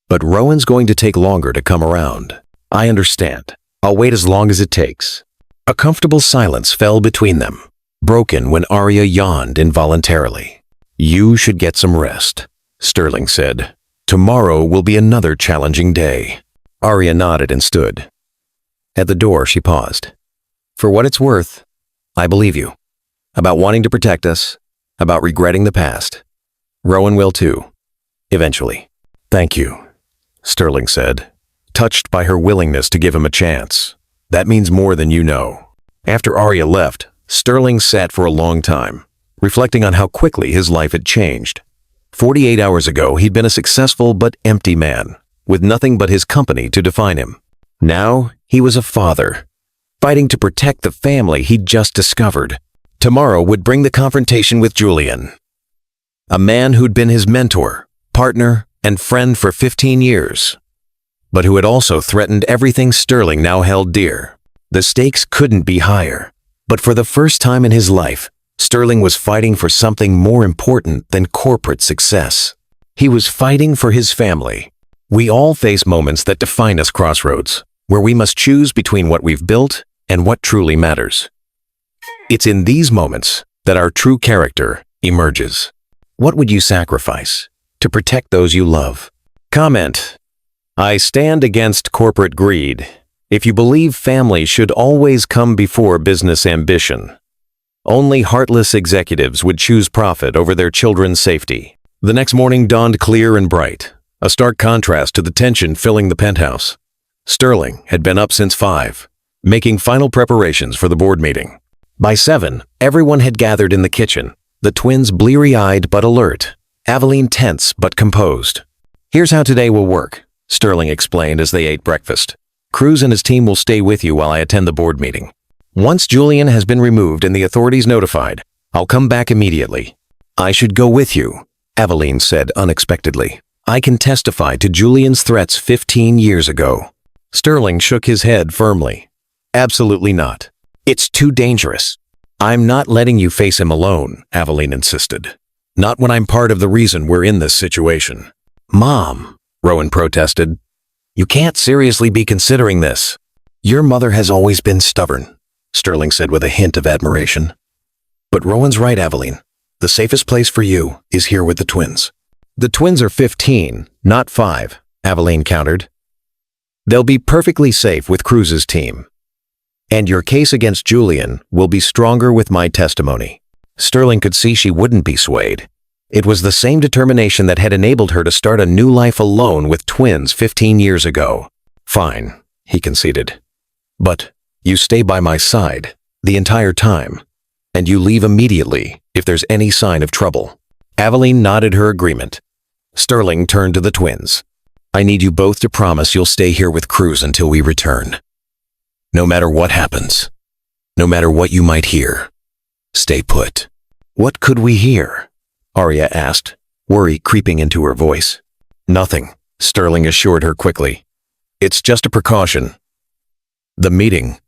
But Rowan's going to take longer to come around. I understand. I'll wait as long as it takes. A comfortable silence fell between them, broken when Arya yawned involuntarily. You should get some rest, Sterling said. Tomorrow will be another challenging day. Arya nodded and stood. At the door, she paused. For what it's worth, I believe you. About wanting to protect us, about regretting the past. Rowan will too, eventually. Thank you, Sterling said, touched by her willingness to give him a chance. That means more than you know. After Arya left, Sterling sat for a long time, reflecting on how quickly his life had changed. 48 hours ago, he'd been a successful but empty man, with nothing but his company to define him. Now, he was a father, fighting to protect the family he'd just discovered. Tomorrow would bring the confrontation with Julian, a man who'd been his mentor, partner, and friend for 15 years, but who had also threatened everything Sterling now held dear. The stakes couldn't be higher, but for the first time in his life, Sterling was fighting for something more important than corporate success. He was fighting for his family. We all face moments that define us, crossroads, where we must choose between what we've built and what truly matters. It's in these moments that our true character emerges. What would you sacrifice to protect those you love? Comment. I stand against corporate greed. If you believe family should always come before business ambition, only heartless executives would choose profit over their children's safety. The next morning dawned clear and bright, a stark contrast to the tension filling the penthouse. Sterling had been up since 5, making final preparations for the board meeting. By 7, everyone had gathered in the kitchen, the twins bleary-eyed but alert, Aveline tense but composed. Here's how today will work, Sterling explained as they ate breakfast. Cruz and his team will stay with you while I attend the board meeting. Once Julian has been removed and the authorities notified, I'll come back immediately. I should go with you, Aveline said unexpectedly. I can testify to Julian's threats 15 years ago. Sterling shook his head firmly. Absolutely not. It's too dangerous. I'm not letting you face him alone, Aveline insisted. Not when I'm part of the reason we're in this situation. Mom, Rowan protested. You can't seriously be considering this. Your mother has always been stubborn, Sterling said with a hint of admiration. But Rowan's right, Aveline. The safest place for you is here with the twins. The twins are 15, not 5, Aveline countered. They'll be perfectly safe with Cruz's team. And your case against Julian will be stronger with my testimony. Sterling could see she wouldn't be swayed. It was the same determination that had enabled her to start a new life alone with twins 15 years ago. Fine, he conceded. But you stay by my side the entire time, and you leave immediately if there's any sign of trouble. Aveline nodded her agreement. Sterling turned to the twins. I need you both to promise you'll stay here with Cruz until we return. No matter what happens, no matter what you might hear, stay put. What could we hear? Arya asked, worry creeping into her voice. Nothing, Sterling assured her quickly. It's just a precaution. The meeting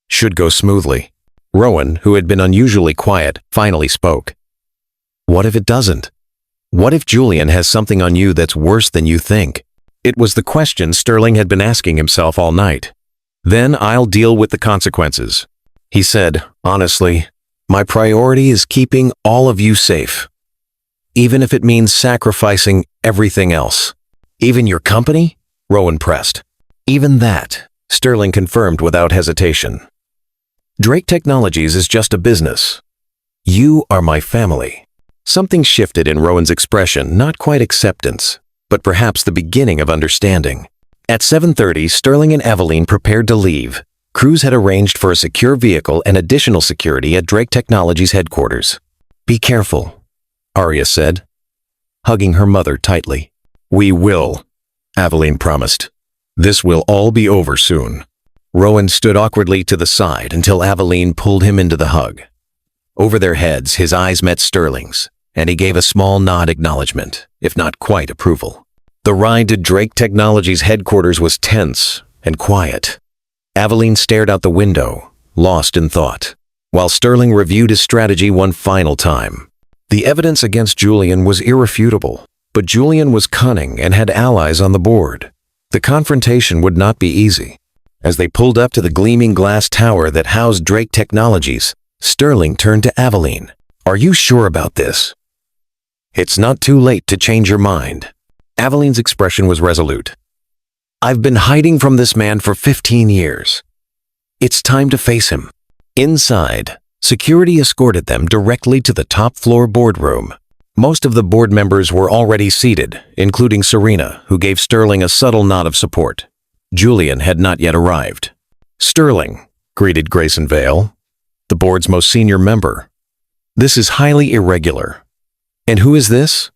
should go smoothly. Rowan, who had been unusually quiet, finally spoke. What if it doesn't? What if Julian has something on you that's worse than you think? It was the question Sterling had been asking himself all night. Then I'll deal with the consequences. He said, honestly, my priority is keeping all of you safe. Even if it means sacrificing everything else. Even your company? Rowan pressed. Even that, Sterling confirmed without hesitation. Drake Technologies is just a business. You are my family. Something shifted in Rowan's expression, not quite acceptance, but perhaps the beginning of understanding. At 7:30, Sterling and Aveline prepared to leave. Cruz had arranged for a secure vehicle and additional security at Drake Technologies headquarters. Be careful, Arya said, hugging her mother tightly. We will, Aveline promised. This will all be over soon. Rowan stood awkwardly to the side until Aveline pulled him into the hug. Over their heads, his eyes met Sterling's, and he gave a small nod acknowledgement, if not quite approval. The ride to Drake Technologies headquarters was tense and quiet. Aveline stared out the window, lost in thought, while Sterling reviewed his strategy one final time. The evidence against Julian was irrefutable, but Julian was cunning and had allies on the board. The confrontation would not be easy. As they pulled up to the gleaming glass tower that housed Drake Technologies, Sterling turned to Aveline. Are you sure about this? It's not too late to change your mind. Aveline's expression was resolute. I've been hiding from this man for 15 years. It's time to face him. Inside, security escorted them directly to the top-floor boardroom. Most of the board members were already seated, including Serena, who gave Sterling a subtle nod of support. Julian had not yet arrived. Sterling, greeted Grayson Vale, the board's most senior member. This is highly irregular. And who is this?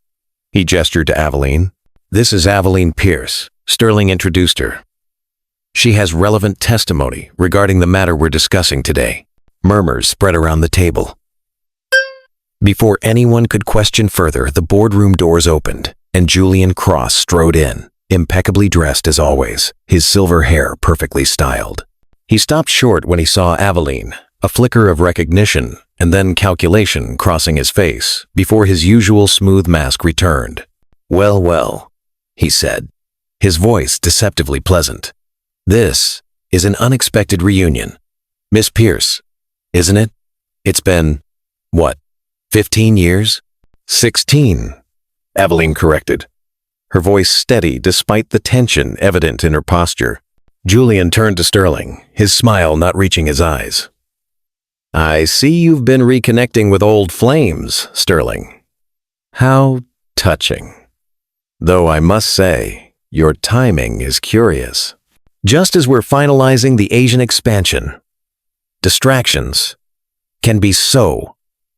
He gestured to Aveline. This is Aveline Pierce, Sterling introduced her. She has relevant testimony regarding the matter we're discussing today. Murmurs spread around the table. Before anyone could question further, the boardroom doors opened, and Julian Cross strode in, impeccably dressed as always, his silver hair perfectly styled. He stopped short when he saw Aveline, a flicker of recognition and then calculation crossing his face before his usual smooth mask returned. Well, well, he said, his voice deceptively pleasant. This is an unexpected reunion. Miss Pierce, isn't it? It's been, what, 15 years? 16, Aveline corrected, her voice steady despite the tension evident in her posture. Julian turned to Sterling, his smile not reaching his eyes. I see you've been reconnecting with old flames, Sterling. How touching. Though I must say, your timing is curious. Just as we're finalizing the Asian expansion, distractions can be so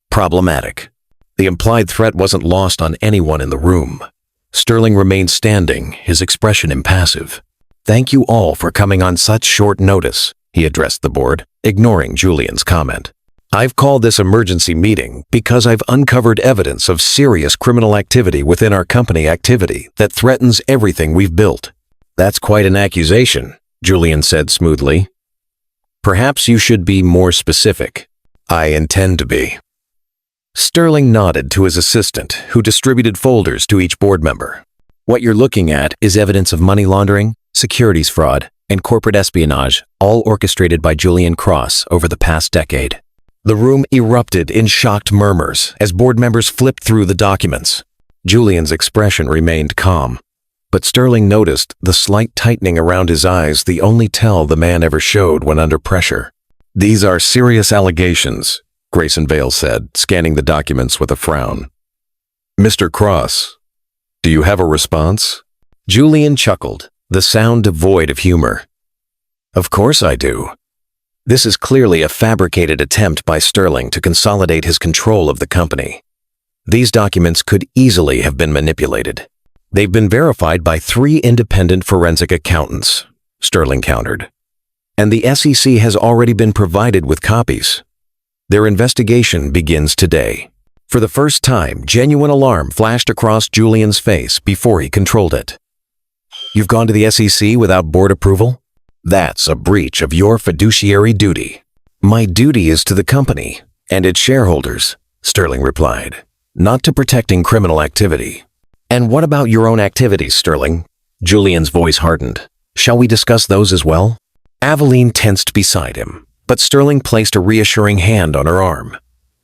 problematic. The implied threat wasn't lost on anyone in the room. Sterling remained standing, his expression impassive. Thank you all for coming on such short notice, he addressed the board, ignoring Julian's comment. I've called this emergency meeting because I've uncovered evidence of serious criminal activity within our company activity that threatens everything we've built. That's quite an accusation, Julian said smoothly. Perhaps you should be more specific. I intend to be. Sterling nodded to his assistant, who distributed folders to each board member. What you're looking at is evidence of money laundering, securities fraud, and corporate espionage, all orchestrated by Julian Cross over the past decade. The room erupted in shocked murmurs as board members flipped through the documents. Julian's expression remained calm, but Sterling noticed the slight tightening around his eyes, the only tell the man ever showed when under pressure. "These are serious allegations," Grayson Vale said, scanning the documents with a frown. "Mr. Cross, do you have a response?" Julian chuckled, the sound devoid of humor. "Of course I do. This is clearly a fabricated attempt by Sterling to consolidate his control of the company. These documents could easily have been manipulated. They've been verified by 3 independent forensic accountants," Sterling countered. "And the SEC has already been provided with copies. Their investigation begins today." For the first time, genuine alarm flashed across Julian's face before he controlled it. "You've gone to the SEC without board approval? That's a breach of your fiduciary duty." "My duty is to the company and its shareholders," Sterling replied, "not to protecting criminal activity." "And what about your own activities, Sterling?" Julian's voice hardened. "Shall we discuss those as well?" Aveline tensed beside him, but Sterling placed a reassuring hand on her arm.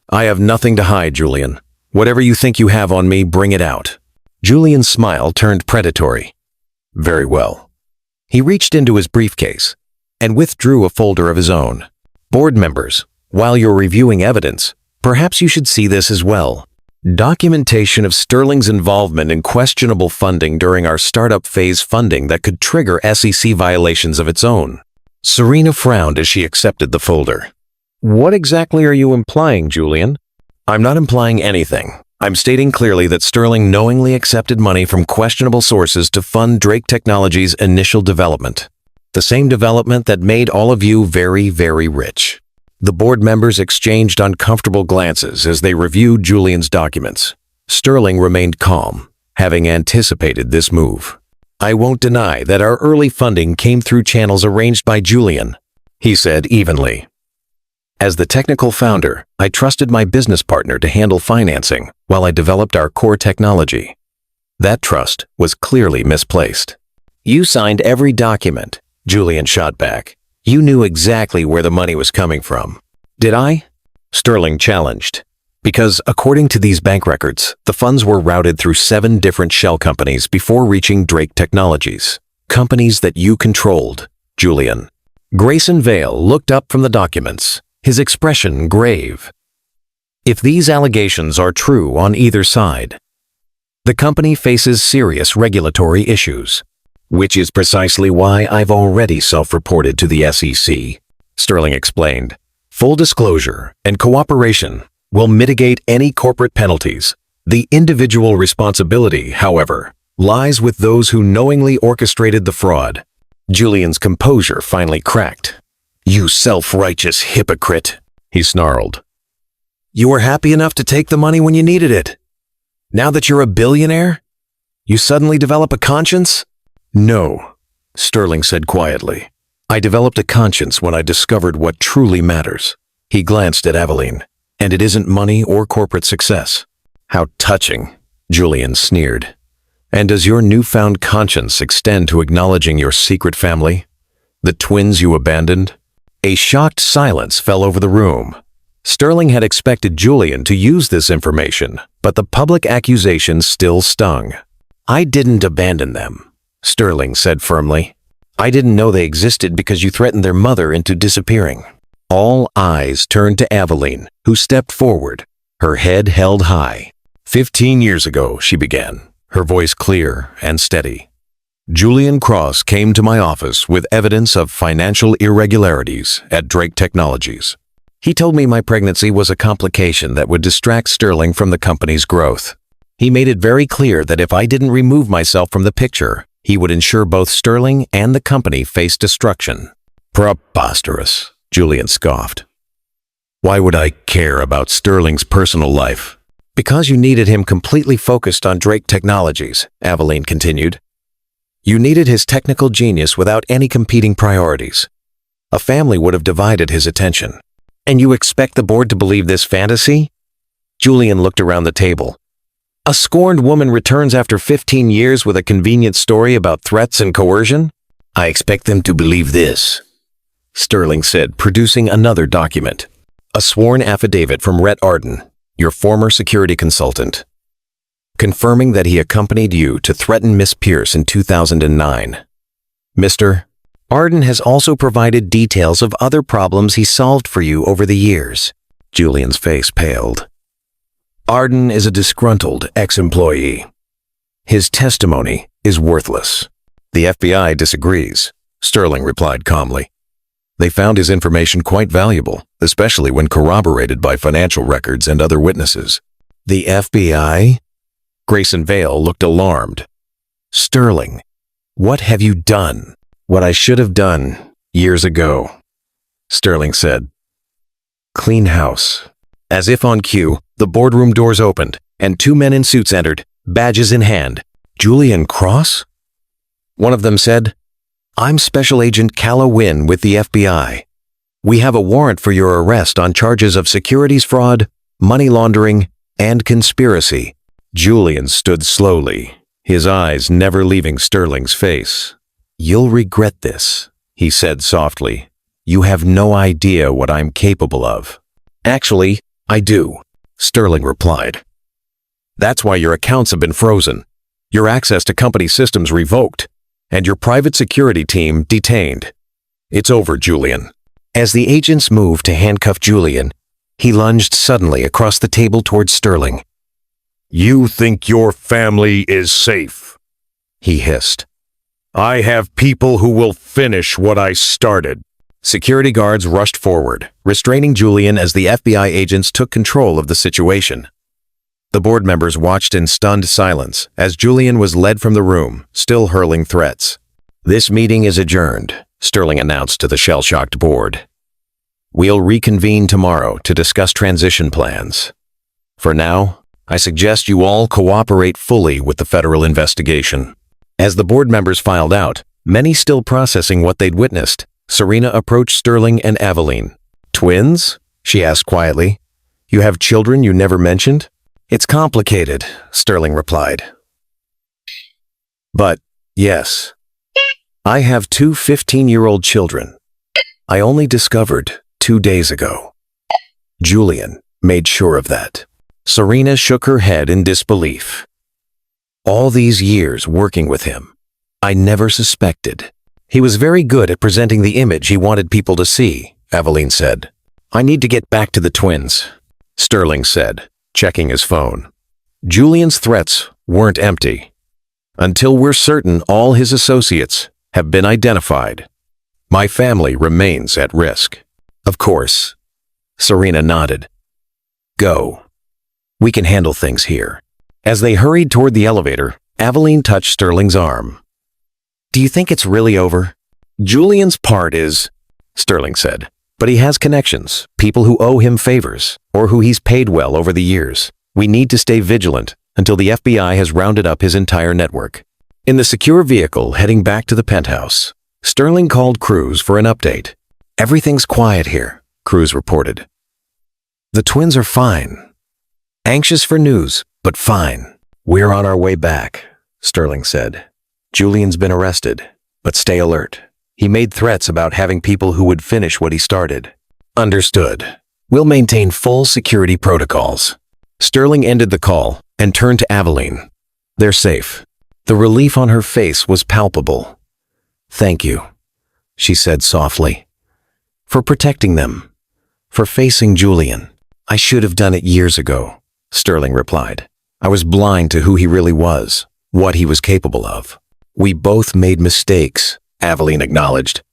"I have nothing to hide, Julian. Whatever you think you have on me, bring it out." Julian's smile turned predatory. "Very well." He reached into his briefcase and withdrew a folder of his own. "Board members, while you're reviewing evidence, perhaps you should see this as well. Documentation of Sterling's involvement in questionable funding during our startup phase funding that could trigger SEC violations of its own." Serena frowned as she accepted the folder. "What exactly are you implying, Julian?" "I'm not implying anything. I'm stating clearly that Sterling knowingly accepted money from questionable sources to fund Drake Technologies' initial development. The same development that made all of you very, very rich." The board members exchanged uncomfortable glances as they reviewed Julian's documents. Sterling remained calm, having anticipated this move. "I won't deny that our early funding came through channels arranged by Julian," he said evenly. "As the technical founder, I trusted my business partner to handle financing while I developed our core technology. That trust was clearly misplaced." "You signed every document," Julian shot back. "You knew exactly where the money was coming from." "Did I?" Sterling challenged. "Because according to these bank records, the funds were routed through 7 different shell companies before reaching Drake Technologies. Companies that you controlled, Julian." Grayson Vale looked up from the documents, his expression grave. "If these allegations are true on either side, the company faces serious regulatory issues. Which is precisely why I've already self-reported to the SEC," Sterling explained. "Full disclosure and cooperation will mitigate any corporate penalties. The individual responsibility, however, lies with those who knowingly orchestrated the fraud." Julian's composure finally cracked. "You self-righteous hypocrite," he snarled. "You were happy enough to take the money when you needed it. Now that you're a billionaire, you suddenly develop a conscience?" "No," Sterling said quietly. "I developed a conscience when I discovered what truly matters." He glanced at Aveline. "And it isn't money or corporate success." "How touching," Julian sneered. "And does your newfound conscience extend to acknowledging your secret family? The twins you abandoned?" A shocked silence fell over the room. Sterling had expected Julian to use this information, but the public accusation still stung. "I didn't abandon them," Sterling said firmly. "I didn't know they existed because you threatened their mother into disappearing." All eyes turned to Aveline, who stepped forward, her head held high. 15 years ago, she began, her voice clear and steady. "Julian Cross came to my office with evidence of financial irregularities at Drake Technologies. He told me my pregnancy was a complication that would distract Sterling from the company's growth. He made it very clear that if I didn't remove myself from the picture, he would ensure both Sterling and the company faced destruction." "Preposterous," Julian scoffed. "Why would I care about Sterling's personal life?" "Because you needed him completely focused on Drake Technologies," Aveline continued. "You needed his technical genius without any competing priorities. A family would have divided his attention. And you expect the board to believe this fantasy? Julian looked around the table. A scorned woman returns after 15 years with a convenient story about threats and coercion? I expect them to believe this, Sterling said, producing another document. A sworn affidavit from Rhett Arden, your former security consultant, confirming that he accompanied you to threaten Miss Pierce in 2009. Mr. Arden has also provided details of other problems he solved for you over the years. Julian's face paled. Arden is a disgruntled ex-employee. His testimony is worthless. The FBI disagrees, Sterling replied calmly. They found his information quite valuable, especially when corroborated by financial records and other witnesses. The FBI? Grayson Vale looked alarmed. Sterling, what have you done? What I should have done years ago, Sterling said. Clean house. As if on cue, the boardroom doors opened, and two men in suits entered, badges in hand. Julian Cross? One of them said, I'm Special Agent Calla Wynn with the FBI. We have a warrant for your arrest on charges of securities fraud, money laundering, and conspiracy. Julian stood slowly, his eyes never leaving Sterling's face. You'll regret this, he said softly. You have no idea what I'm capable of. Actually, I do, Sterling replied. That's why your accounts have been frozen, your access to company systems revoked, and your private security team detained. It's over, Julian. As the agents moved to handcuff Julian, he lunged suddenly across the table towards Sterling. You think your family is safe, he hissed. I have people who will finish what I started. Security guards rushed forward, restraining Julian as the FBI agents took control of the situation. The board members watched in stunned silence as Julian was led from the room, still hurling threats. This meeting is adjourned, Sterling announced to the shell-shocked board. We'll reconvene tomorrow to discuss transition plans. For now, I suggest you all cooperate fully with the federal investigation. As the board members filed out, many still processing what they'd witnessed, Serena approached Sterling and Aveline. Twins? She asked quietly. You have children you never mentioned? It's complicated, Sterling replied. But, yes, I have two 15-year-old children. I only discovered 2 days ago. Julian made sure of that. Serena shook her head in disbelief. All these years working with him, I never suspected. He was very good at presenting the image he wanted people to see, Aveline said. I need to get back to the twins, Sterling said, checking his phone. Julian's threats weren't empty. Until we're certain all his associates have been identified, my family remains at risk. Of course, Serena nodded. Go. We can handle things here. As they hurried toward the elevator, Aveline touched Sterling's arm. Do you think it's really over? Julian's part is, Sterling said, but he has connections, people who owe him favors, or who he's paid well over the years. We need to stay vigilant until the FBI has rounded up his entire network. In the secure vehicle heading back to the penthouse, Sterling called Cruz for an update. Everything's quiet here, Cruz reported. The twins are fine. Anxious for news, but fine. We're on our way back, Sterling said. Julian's been arrested, but stay alert. He made threats about having people who would finish what he started. Understood. We'll maintain full security protocols. Sterling ended the call and turned to Aveline. They're safe. The relief on her face was palpable. Thank you, she said softly. For protecting them. For facing Julian. I should have done it years ago, Sterling replied. I was blind to who he really was, what he was capable of. We both made mistakes, Aveline acknowledged.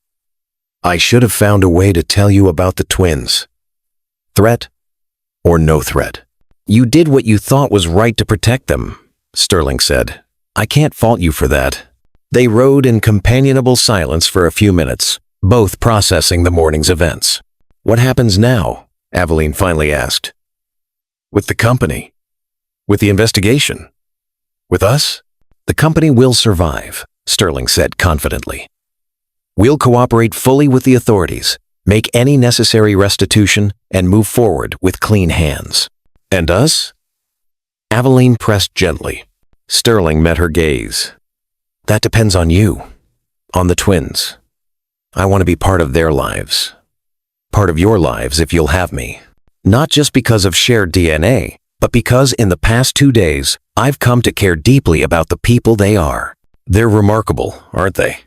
I should have found a way to tell you about the twins. Threat or no threat. You did what you thought was right to protect them, Sterling said. I can't fault you for that. They rode in companionable silence for a few minutes, both processing the morning's events. What happens now? Aveline finally asked. With the company. With the investigation. With us? The company will survive, Sterling said confidently. We'll cooperate fully with the authorities, make any necessary restitution, and move forward with clean hands. And us? Aveline pressed gently. Sterling met her gaze. That depends on you, on the twins. I want to be part of their lives. Part of your lives if you'll have me. Not just because of shared DNA, but because in the past 2 days, I've come to care deeply about the people they are. They're remarkable, aren't they?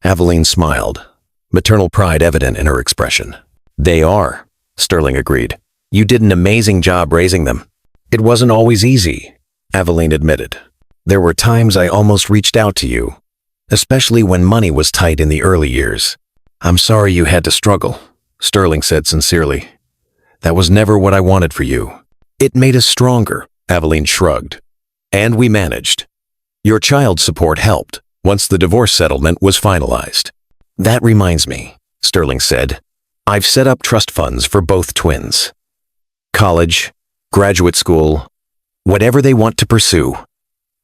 Aveline smiled, maternal pride evident in her expression. They are, Sterling agreed. You did an amazing job raising them. It wasn't always easy, Aveline admitted. There were times I almost reached out to you, especially when money was tight in the early years. I'm sorry you had to struggle, Sterling said sincerely. That was never what I wanted for you. It made us stronger, Aveline shrugged. And we managed. Your child support helped once the divorce settlement was finalized. That reminds me, Sterling said. I've set up trust funds for both twins. College, graduate school, whatever they want to pursue,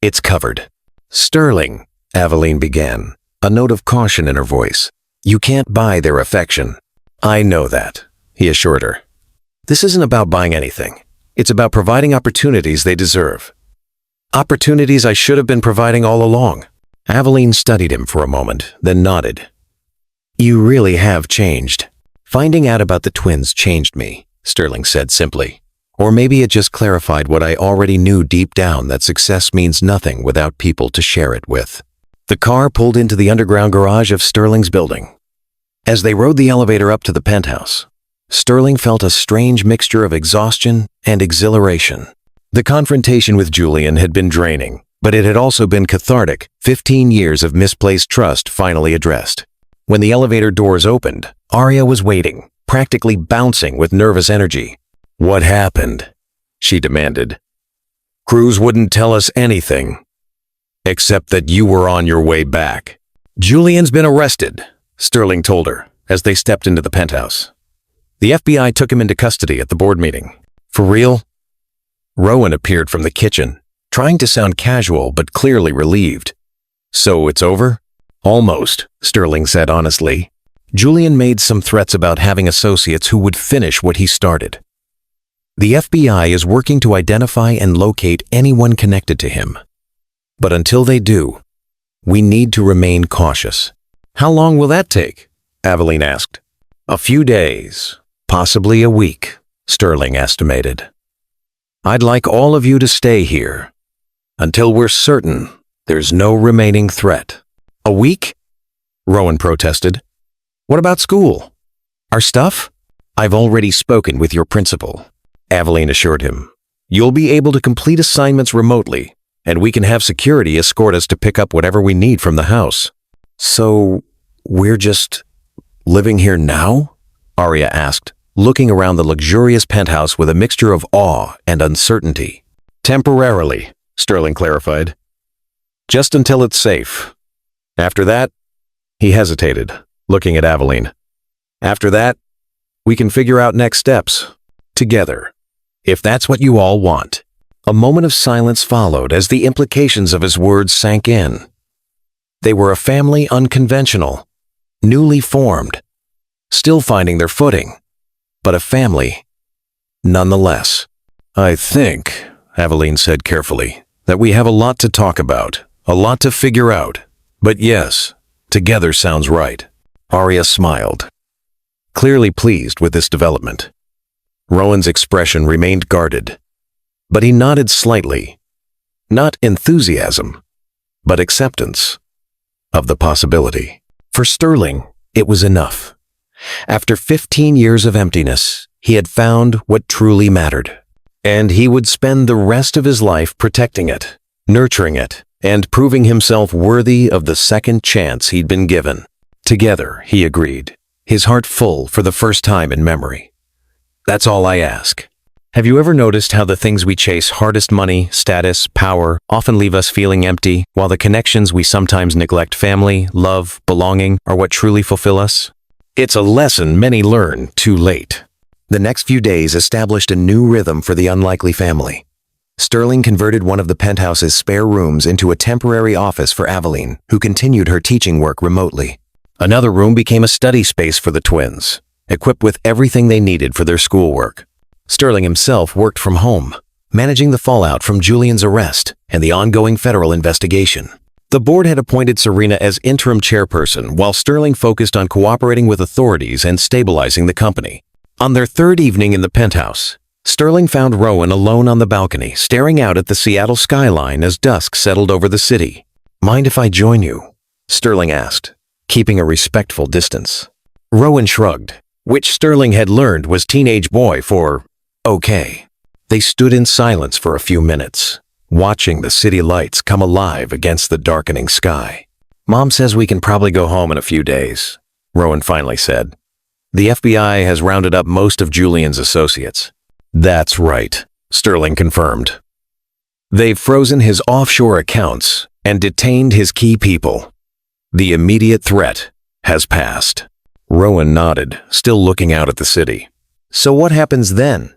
it's covered. Sterling, Aveline began, a note of caution in her voice. You can't buy their affection. I know that, he assured her. This isn't about buying anything. It's about providing opportunities they deserve. Opportunities I should have been providing all along. Aveline studied him for a moment, then nodded. You really have changed. Finding out about the twins changed me, Sterling said simply. Or maybe it just clarified what I already knew deep down, that success means nothing without people to share it with. The car pulled into the underground garage of Sterling's building. As they rode the elevator up to the penthouse, Sterling felt a strange mixture of exhaustion and exhilaration. The confrontation with Julian had been draining, but it had also been cathartic. 15 years of misplaced trust finally addressed. When the elevator doors opened, Arya was waiting, practically bouncing with nervous energy. What happened? She demanded. Cruz wouldn't tell us anything, except that you were on your way back. Julian's been arrested, Sterling told her as they stepped into the penthouse. The FBI took him into custody at the board meeting. For real? Rowan appeared from the kitchen, trying to sound casual but clearly relieved. So it's over? Almost, Sterling said honestly. Julian made some threats about having associates who would finish what he started. The FBI is working to identify and locate anyone connected to him. But until they do, we need to remain cautious. How long will that take? Aveline asked. A few days, possibly a week, Sterling estimated. I'd like all of you to stay here until we're certain there's no remaining threat. A week? Rowan protested. What about school? Our stuff? I've already spoken with your principal, Aveline assured him. You'll be able to complete assignments remotely, and we can have security escort us to pick up whatever we need from the house. So, we're just living here now? Arya asked, looking around the luxurious penthouse with a mixture of awe and uncertainty. Temporarily, Sterling clarified. Just until it's safe. After that, he hesitated, looking at Aveline. After that, we can figure out next steps. Together. If that's what you all want. A moment of silence followed as the implications of his words sank in. They were a family unconventional, newly formed, still finding their footing, but a family nonetheless. I think, Aveline said carefully, that we have a lot to talk about, a lot to figure out. But yes, together sounds right. Arya smiled, clearly pleased with this development. Rowan's expression remained guarded, but he nodded slightly. Not enthusiasm, but acceptance of the possibility. For Sterling, it was enough. After 15 years of emptiness, he had found what truly mattered. And he would spend the rest of his life protecting it, nurturing it, and proving himself worthy of the second chance he'd been given. Together, he agreed, his heart full for the first time in memory. That's all I ask. Have you ever noticed how the things we chase, hardest, money, status, power, often leave us feeling empty, while the connections we sometimes neglect, family, love, belonging, are what truly fulfill us? It's a lesson many learn too late. The next few days established a new rhythm for the unlikely family. Sterling converted one of the penthouse's spare rooms into a temporary office for Aveline, who continued her teaching work remotely. Another room became a study space for the twins, equipped with everything they needed for their schoolwork. Sterling himself worked from home, managing the fallout from Julian's arrest and the ongoing federal investigation. The board had appointed Serena as interim chairperson while Sterling focused on cooperating with authorities and stabilizing the company. On their third evening in the penthouse, Sterling found Rowan alone on the balcony, staring out at the Seattle skyline as dusk settled over the city. "Mind if I join you?" Sterling asked, keeping a respectful distance. Rowan shrugged, which Sterling had learned was teenage boy for okay. They stood in silence for a few minutes, watching the city lights come alive against the darkening sky. "Mom says we can probably go home in a few days," Rowan finally said. "The FBI has rounded up most of Julian's associates." "That's right," Sterling confirmed. "They've frozen his offshore accounts and detained his key people. The immediate threat has passed." Rowan nodded, still looking out at the city. "So what happens then?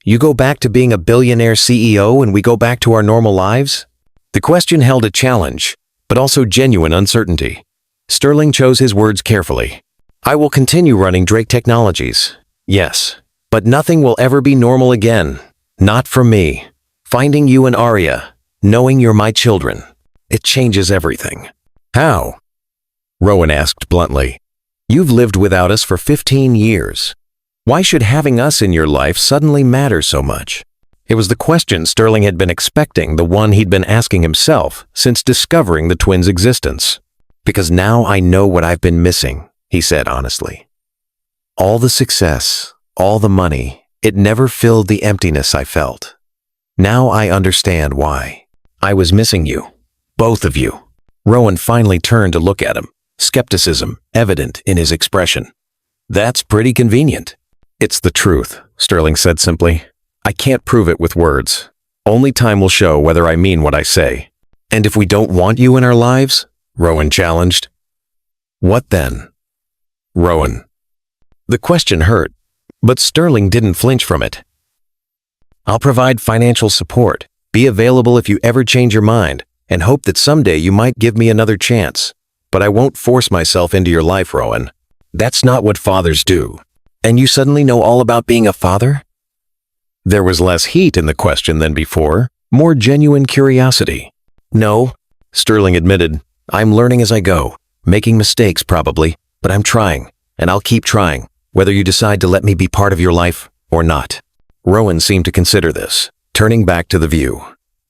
You go back to being a billionaire CEO and we go back to our normal lives?" The question held a challenge, but also genuine uncertainty. Sterling chose his words carefully. "I will continue running Drake Technologies, yes, but nothing will ever be normal again. Not for me. Finding you and Arya, knowing you're my children, it changes everything." "How?" Rowan asked bluntly. "You've lived without us for 15 years. Why should having us in your life suddenly matter so much?" It was the question Sterling had been expecting, the one he'd been asking himself since discovering the twins' existence. "Because now I know what I've been missing," he said honestly. "All the success, all the money, it never filled the emptiness I felt. Now I understand why. I was missing you. Both of you." Rowan finally turned to look at him, skepticism evident in his expression. "That's pretty convenient." "It's the truth," Sterling said simply. "I can't prove it with words. Only time will show whether I mean what I say." "And if we don't want you in our lives?" Rowan challenged. "What then?" Rowan. The question hurt, but Sterling didn't flinch from it. "I'll provide financial support, be available if you ever change your mind, and hope that someday you might give me another chance. But I won't force myself into your life, Rowan. That's not what fathers do." "And you suddenly know all about being a father?" There was less heat in the question than before, more genuine curiosity. "No," Sterling admitted. "I'm learning as I go, making mistakes probably, but I'm trying, and I'll keep trying, whether you decide to let me be part of your life or not." Rowan seemed to consider this, turning back to the view.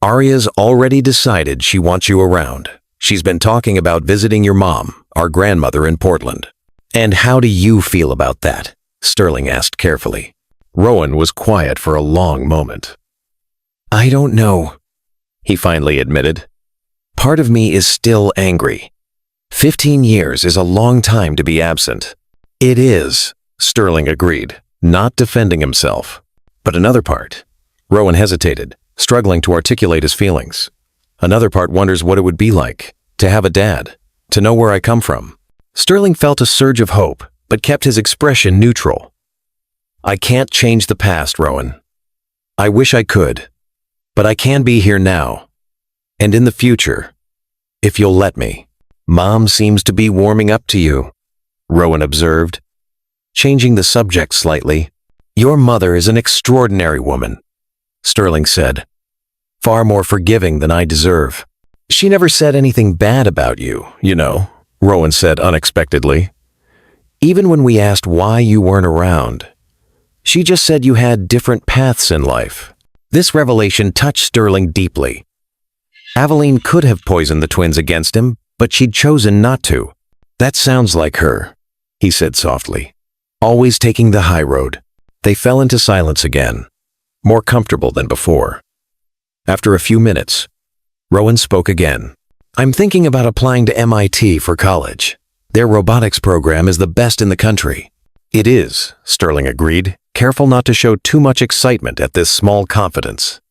"Arya's already decided she wants you around. She's been talking about visiting your mom, our grandmother in Portland." "And how do you feel about that?" Sterling asked carefully. Rowan was quiet for a long moment. "I don't know," he finally admitted. "Part of me is still angry. 15 years is a long time to be absent." "It is," Sterling agreed, not defending himself. "But another part." Rowan hesitated, struggling to articulate his feelings. "Another part wonders what it would be like to have a dad, to know where I come from." Sterling felt a surge of hope, but kept his expression neutral. "I can't change the past, Rowan. I wish I could, but I can be here now. And in the future, if you'll let me." "Mom seems to be warming up to you," Rowan observed, changing the subject slightly. "Your mother is an extraordinary woman," Sterling said. "Far more forgiving than I deserve." "She never said anything bad about you, you know," Rowan said unexpectedly. "Even when we asked why you weren't around, she just said you had different paths in life." This revelation touched Sterling deeply. Aveline could have poisoned the twins against him, but she'd chosen not to. "That sounds like her," he said softly. "Always taking the high road." They fell into silence again, more comfortable than before. After a few minutes, Rowan spoke again. "I'm thinking about applying to MIT for college. Their robotics program is the best in the country." "It is," Sterling agreed, careful not to show too much excitement at this small confidence.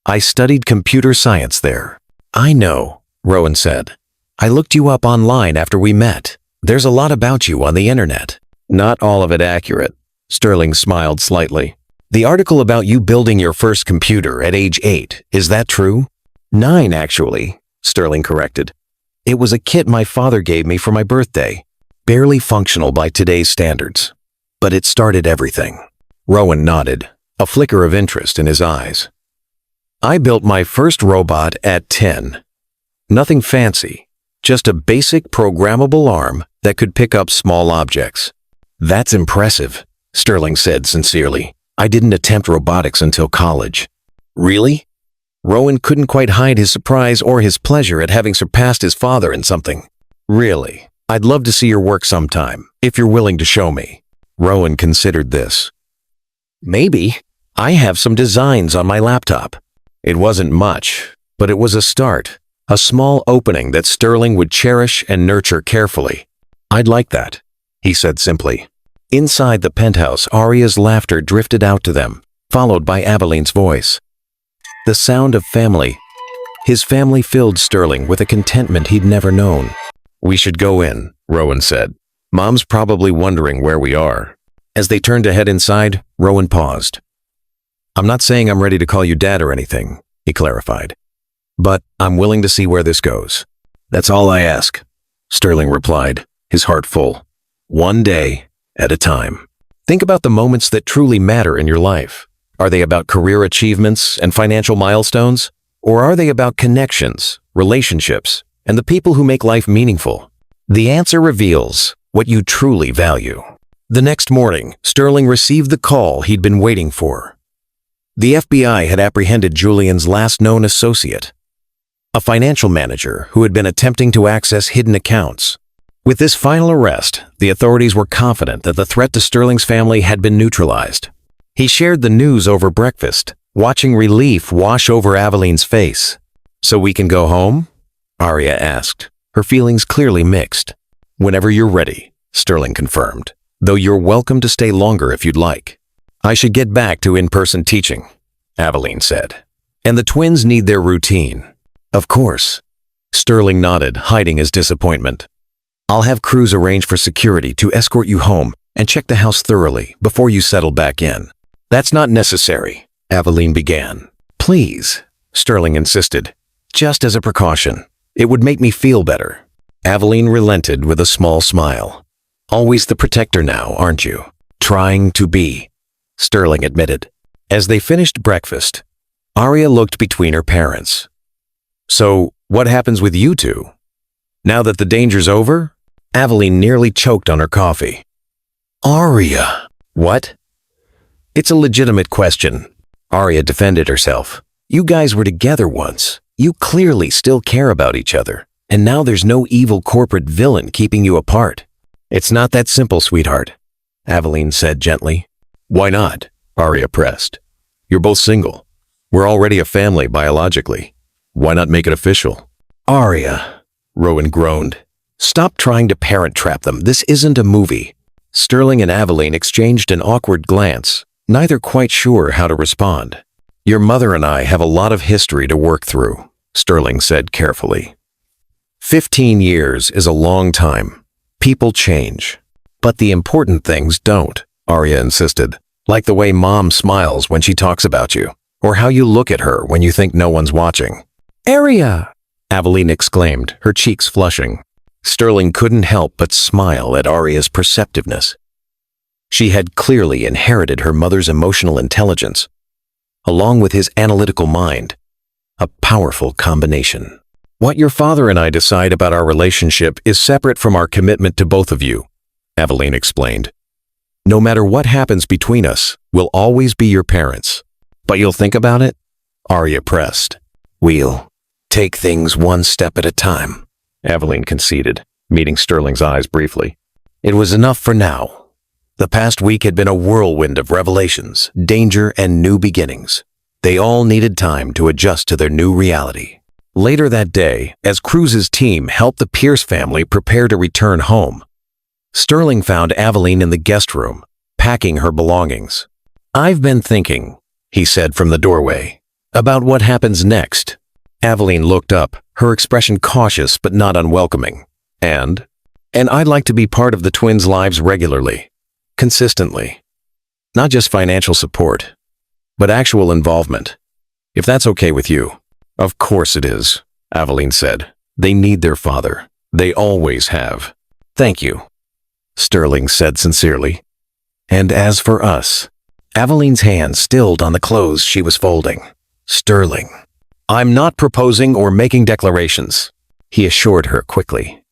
"I studied computer science there." "I know," Rowan said. "I looked you up online after we met. There's a lot about you on the internet." "Not all of it accurate," Sterling smiled slightly. "The article about you building your first computer at age 8, is that true?" 9, actually, Sterling corrected. "It was a kit my father gave me for my birthday. barely functional by today's standards. But it started everything. Rowan nodded, a flicker of interest in his eyes. I built my first robot at 10. Nothing fancy, just a basic programmable arm that could pick up small objects. That's impressive, Sterling said sincerely. I didn't attempt robotics until college. Really? Rowan couldn't quite hide his surprise or his pleasure at having surpassed his father in something. Really? I'd love to see your work sometime, if you're willing to show me. Rowan considered this. Maybe. I have some designs on my laptop. It wasn't much, but it was a start, a small opening that Sterling would cherish and nurture carefully. I'd like that, he said simply. Inside the penthouse, Arya's laughter drifted out to them, followed by Aveline's voice. The sound of family. His family filled Sterling with a contentment he'd never known. We should go in, Rowan said. Mom's probably wondering where we are. As they turned to head inside, Rowan paused. I'm not saying I'm ready to call you Dad or anything, he clarified. But I'm willing to see where this goes. That's all I ask, Sterling replied, his heart full. One day at a time. Think about the moments that truly matter in your life. Are they about career achievements and financial milestones? Or are they about connections, relationships, and the people who make life meaningful? The answer reveals what you truly value. The next morning, Sterling received the call he'd been waiting for. The FBI had apprehended Julian's last known associate, a financial manager who had been attempting to access hidden accounts. With this final arrest, the authorities were confident that the threat to Sterling's family had been neutralized. He shared the news over breakfast, watching relief wash over Aveline's face. So we can go home? Arya asked, her feelings clearly mixed. Whenever you're ready, Sterling confirmed, though you're welcome to stay longer if you'd like. I should get back to in-person teaching, Aveline said. And the twins need their routine. Of course. Sterling nodded, hiding his disappointment. I'll have crews arrange for security to escort you home and check the house thoroughly before you settle back in. That's not necessary, Aveline began. Please, Sterling insisted. Just as a precaution. It would make me feel better. Aveline relented with a small smile. Always the protector now, aren't you? Trying to be, Sterling admitted. As they finished breakfast, Arya looked between her parents. So, what happens with you two? Now that the danger's over? Aveline nearly choked on her coffee. Arya! What? It's a legitimate question. Arya defended herself. You guys were together once. You clearly still care about each other. And now there's no evil corporate villain keeping you apart. It's not that simple, sweetheart, Aveline said gently. Why not? Arya pressed. You're both single. We're already a family biologically. Why not make it official? Arya, Rowan groaned. Stop trying to parent trap them. This isn't a movie. Sterling and Aveline exchanged an awkward glance, neither quite sure how to respond. Your mother and I have a lot of history to work through, Sterling said carefully. 15 years is a long time. People change. But the important things don't, Arya insisted. Like the way Mom smiles when she talks about you, or how you look at her when you think no one's watching. Arya! Aveline exclaimed, her cheeks flushing. Sterling couldn't help but smile at Arya's perceptiveness. She had clearly inherited her mother's emotional intelligence, along with his analytical mind. A powerful combination. What your father and I decide about our relationship is separate from our commitment to both of you, Aveline explained. No matter what happens between us, we'll always be your parents. But you'll think about it? Arya pressed. We'll take things one step at a time, Aveline conceded, meeting Sterling's eyes briefly. It was enough for now. The past week had been a whirlwind of revelations, danger, and new beginnings. They all needed time to adjust to their new reality. Later that day, as Cruz's team helped the Pierce family prepare to return home, Sterling found Aveline in the guest room, packing her belongings. I've been thinking, he said from the doorway, about what happens next. Aveline looked up, her expression cautious but not unwelcoming. And I'd like to be part of the twins' lives regularly, consistently. Not just financial support, but actual involvement. If that's okay with you. Of course it is, Aveline said. They need their father. They always have. Thank you. Sterling said sincerely. And as for us, Aveline's hand stilled on the clothes she was folding. Sterling, I'm not proposing or making declarations, he assured her quickly.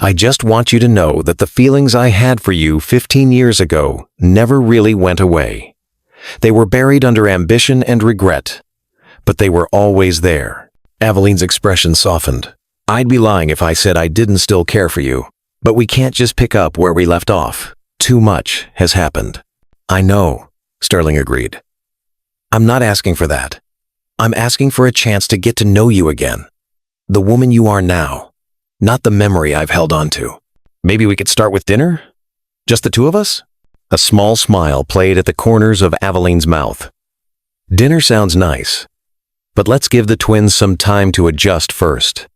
I just want you to know that the feelings I had for you 15 years ago never really went away. They were buried under ambition and regret, but they were always there. Aveline's expression softened. I'd be lying if I said I didn't still care for you, but we can't just pick up where we left off. Too much has happened. I know, Sterling agreed. I'm not asking for that. I'm asking for a chance to get to know you again. The woman you are now, not the memory I've held on to. Maybe we could start with dinner? Just the two of us? A small smile played at the corners of Aveline's mouth. Dinner sounds nice, but let's give the twins some time to adjust first.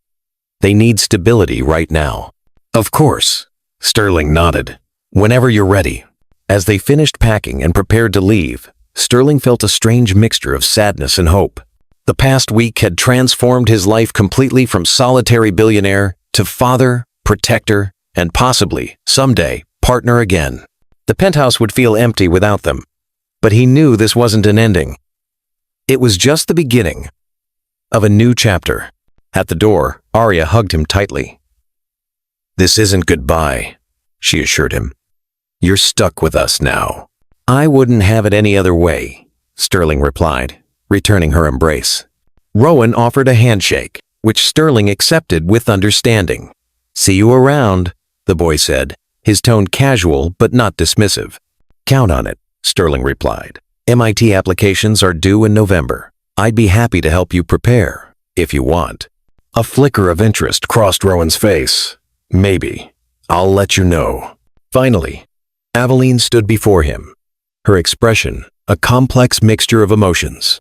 They need stability right now. Of course, Sterling nodded. Whenever you're ready. As they finished packing and prepared to leave, Sterling felt a strange mixture of sadness and hope. The past week had transformed his life completely from solitary billionaire to father, protector, and possibly, someday, partner again. The penthouse would feel empty without them, but he knew this wasn't an ending. It was just the beginning of a new chapter. At the door, Arya hugged him tightly. This isn't goodbye, she assured him. You're stuck with us now. I wouldn't have it any other way, Sterling replied, returning her embrace. Rowan offered a handshake, which Sterling accepted with understanding. See you around, the boy said, his tone casual but not dismissive. Count on it, Sterling replied. MIT applications are due in November. I'd be happy to help you prepare, if you want. A flicker of interest crossed Rowan's face. Maybe. I'll let you know. Finally, Aveline stood before him, her expression a complex mixture of emotions.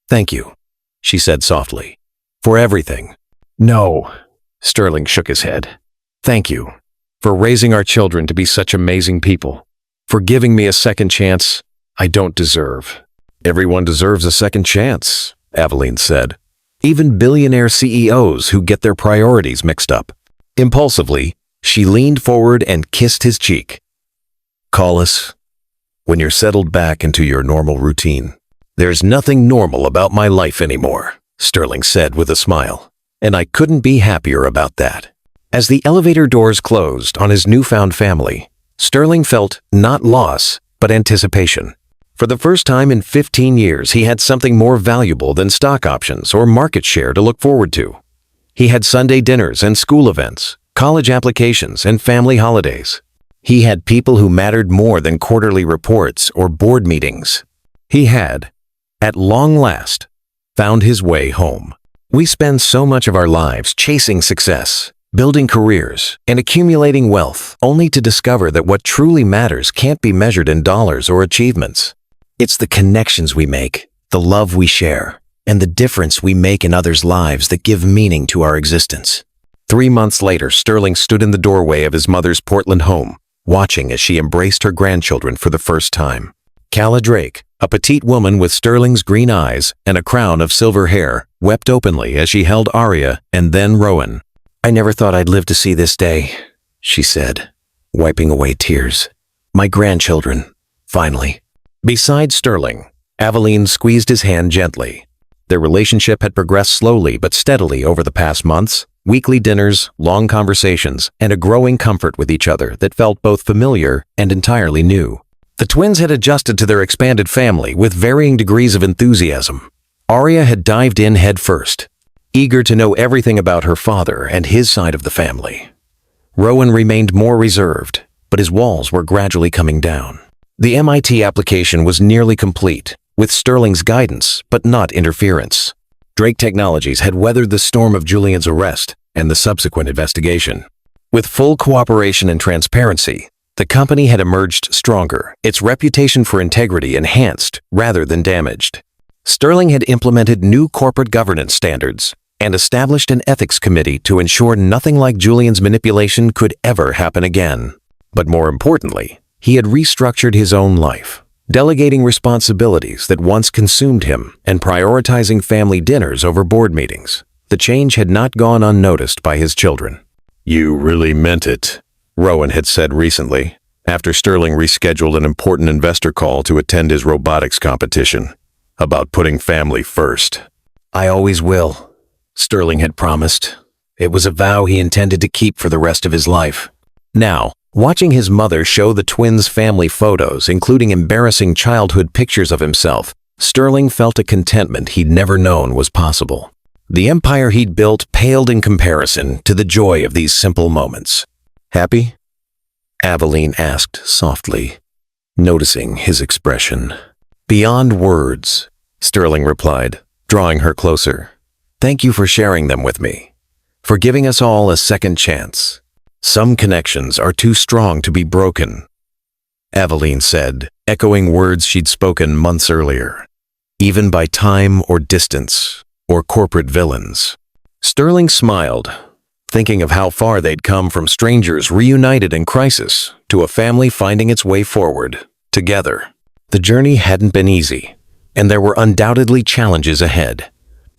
Thank you, she said softly, for everything. No, Sterling shook his head. Thank you for raising our children to be such amazing people, for giving me a second chance I don't deserve. Everyone deserves a second chance, Aveline said. Even billionaire CEOs who get their priorities mixed up. Impulsively, she leaned forward and kissed his cheek. Call us when you're settled back into your normal routine. There's nothing normal about my life anymore, Sterling said with a smile, and I couldn't be happier about that. As the elevator doors closed on his newfound family, Sterling felt not loss, but anticipation. For the first time in 15 years, he had something more valuable than stock options or market share to look forward to. He had Sunday dinners and school events, college applications, and family holidays. He had people who mattered more than quarterly reports or board meetings. He had, at long last, found his way home. We spend so much of our lives chasing success, building careers, and accumulating wealth, only to discover that what truly matters can't be measured in dollars or achievements. It's the connections we make, the love we share, and the difference we make in others' lives that give meaning to our existence. 3 months later, Sterling stood in the doorway of his mother's Portland home, watching as she embraced her grandchildren for the first time. Calla Drake, a petite woman with Sterling's green eyes and a crown of silver hair, wept openly as she held Arya and then Rowan. I never thought I'd live to see this day, she said, wiping away tears. My grandchildren, finally. Beside Sterling, Aveline squeezed his hand gently. Their relationship had progressed slowly but steadily over the past months, weekly dinners, long conversations, and a growing comfort with each other that felt both familiar and entirely new. The twins had adjusted to their expanded family with varying degrees of enthusiasm. Arya had dived in head first, eager to know everything about her father and his side of the family. Rowan remained more reserved, but his walls were gradually coming down. The MIT application was nearly complete, with Sterling's guidance, but not interference. Drake Technologies had weathered the storm of Julian's arrest and the subsequent investigation. With full cooperation and transparency, the company had emerged stronger, its reputation for integrity enhanced rather than damaged. Sterling had implemented new corporate governance standards and established an ethics committee to ensure nothing like Julian's manipulation could ever happen again. But more importantly, he had restructured his own life, delegating responsibilities that once consumed him and prioritizing family dinners over board meetings. The change had not gone unnoticed by his children. You really meant it, Rowan had said recently, after Sterling rescheduled an important investor call to attend his robotics competition, about putting family first. "I always will," Sterling had promised. It was a vow he intended to keep for the rest of his life. Now, watching his mother show the twins' family photos, including embarrassing childhood pictures of himself, Sterling felt a contentment he'd never known was possible. The empire he'd built paled in comparison to the joy of these simple moments. "Happy?" Aveline asked softly, noticing his expression. "Beyond words," Sterling replied, drawing her closer. "Thank you for sharing them with me, for giving us all a second chance. Some connections are too strong to be broken," Aveline said, echoing words she'd spoken months earlier. "Even by time or distance, or corporate villains." Sterling smiled, thinking of how far they'd come from strangers reunited in crisis to a family finding its way forward, together. The journey hadn't been easy, and there were undoubtedly challenges ahead,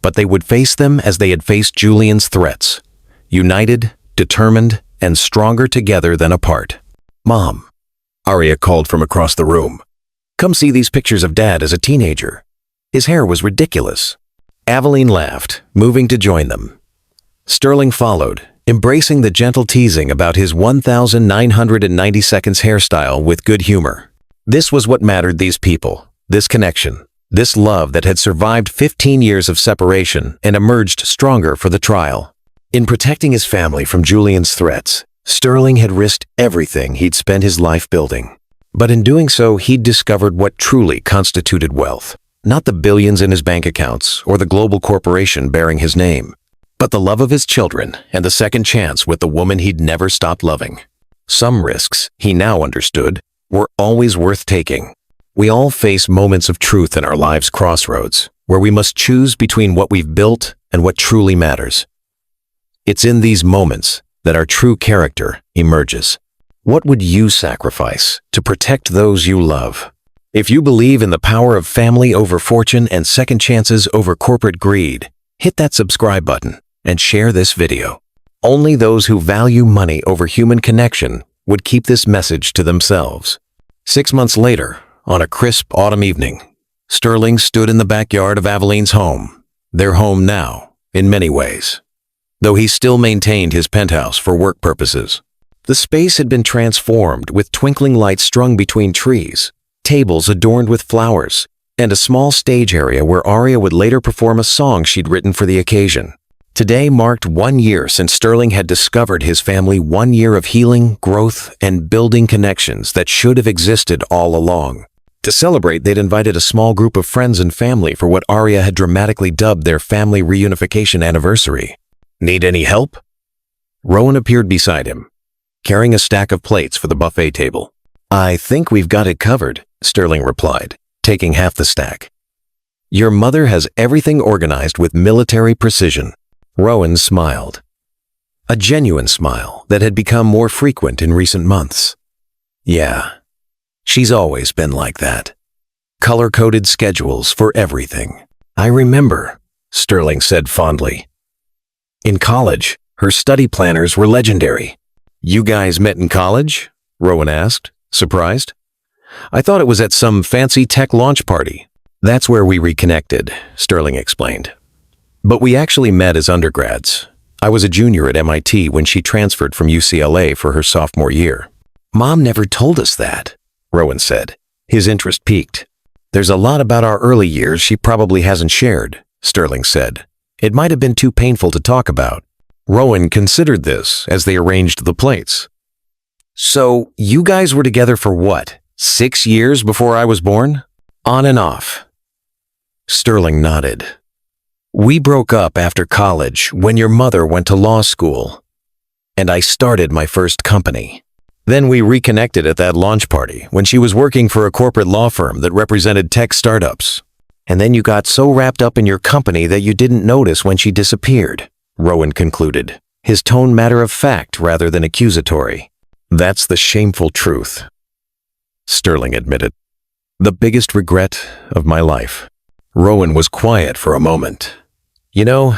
but they would face them as they had faced Julian's threats, united, determined, and stronger together than apart. "Mom," Arya called from across the room. "Come see these pictures of Dad as a teenager. His hair was ridiculous." Aveline laughed, moving to join them. Sterling followed, embracing the gentle teasing about his 1,990 seconds hairstyle with good humor. This was what mattered these people, this connection, this love that had survived 15 years of separation and emerged stronger for the trial. In protecting his family from Julian's threats, Sterling had risked everything he'd spent his life building. But in doing so, he'd discovered what truly constituted wealth. Not the billions in his bank accounts or the global corporation bearing his name, but the love of his children and the second chance with the woman he'd never stopped loving. Some risks, he now understood, were always worth taking. We all face moments of truth in our lives' crossroads, where we must choose between what we've built and what truly matters. It's in these moments that our true character emerges. What would you sacrifice to protect those you love? If you believe in the power of family over fortune and second chances over corporate greed, hit that subscribe button and share this video. Only those who value money over human connection would keep this message to themselves. 6 months later, on a crisp autumn evening, Sterling stood in the backyard of Aveline's home, their home now, in many ways, though he still maintained his penthouse for work purposes. The space had been transformed with twinkling lights strung between trees, tables adorned with flowers, and a small stage area where Arya would later perform a song she'd written for the occasion. Today marked 1 year since Sterling had discovered his family, 1 year of healing, growth, and building connections that should have existed all along. To celebrate, they'd invited a small group of friends and family for what Arya had dramatically dubbed their family reunification anniversary. "Need any help?" Rowan appeared beside him, carrying a stack of plates for the buffet table. "I think we've got it covered," Sterling replied, taking half the stack. "Your mother has everything organized with military precision." Rowan smiled, a genuine smile that had become more frequent in recent months. "Yeah, she's always been like that. Color-coded schedules for everything." "I remember," Sterling said fondly. "In college, her study planners were legendary." "You guys met in college?" Rowan asked, surprised. "I thought it was at some fancy tech launch party." "That's where we reconnected," Sterling explained. "But we actually met as undergrads. I was a junior at MIT when she transferred from UCLA for her sophomore year." "Mom never told us that," Rowan said. His interest piqued. "There's a lot about our early years she probably hasn't shared," Sterling said. "It might have been too painful to talk about." Rowan considered this as they arranged the plates. "So, you guys were together for what, 6 years before I was born?" "On and off." Sterling nodded. "We broke up after college when your mother went to law school, and I started my first company. Then we reconnected at that launch party when she was working for a corporate law firm that represented tech startups. And then you got so wrapped up in your company that you didn't notice when she disappeared," Rowan concluded, his tone matter of fact rather than accusatory. "That's the shameful truth," Sterling admitted. "The biggest regret of my life." Rowan was quiet for a moment. "You know,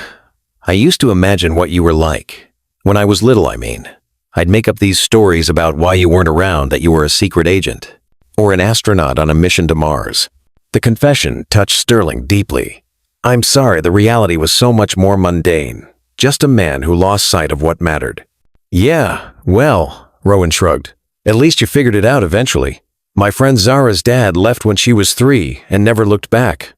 I used to imagine what you were like. When I was little, I mean. I'd make up these stories about why you weren't around, that you were a secret agent, or an astronaut on a mission to Mars. The confession touched Sterling deeply. I'm sorry, the reality was so much more mundane. Just a man who lost sight of what mattered. Yeah, well, Rowan shrugged. At least you figured it out eventually. My friend Zara's dad left when she was 3 and never looked back.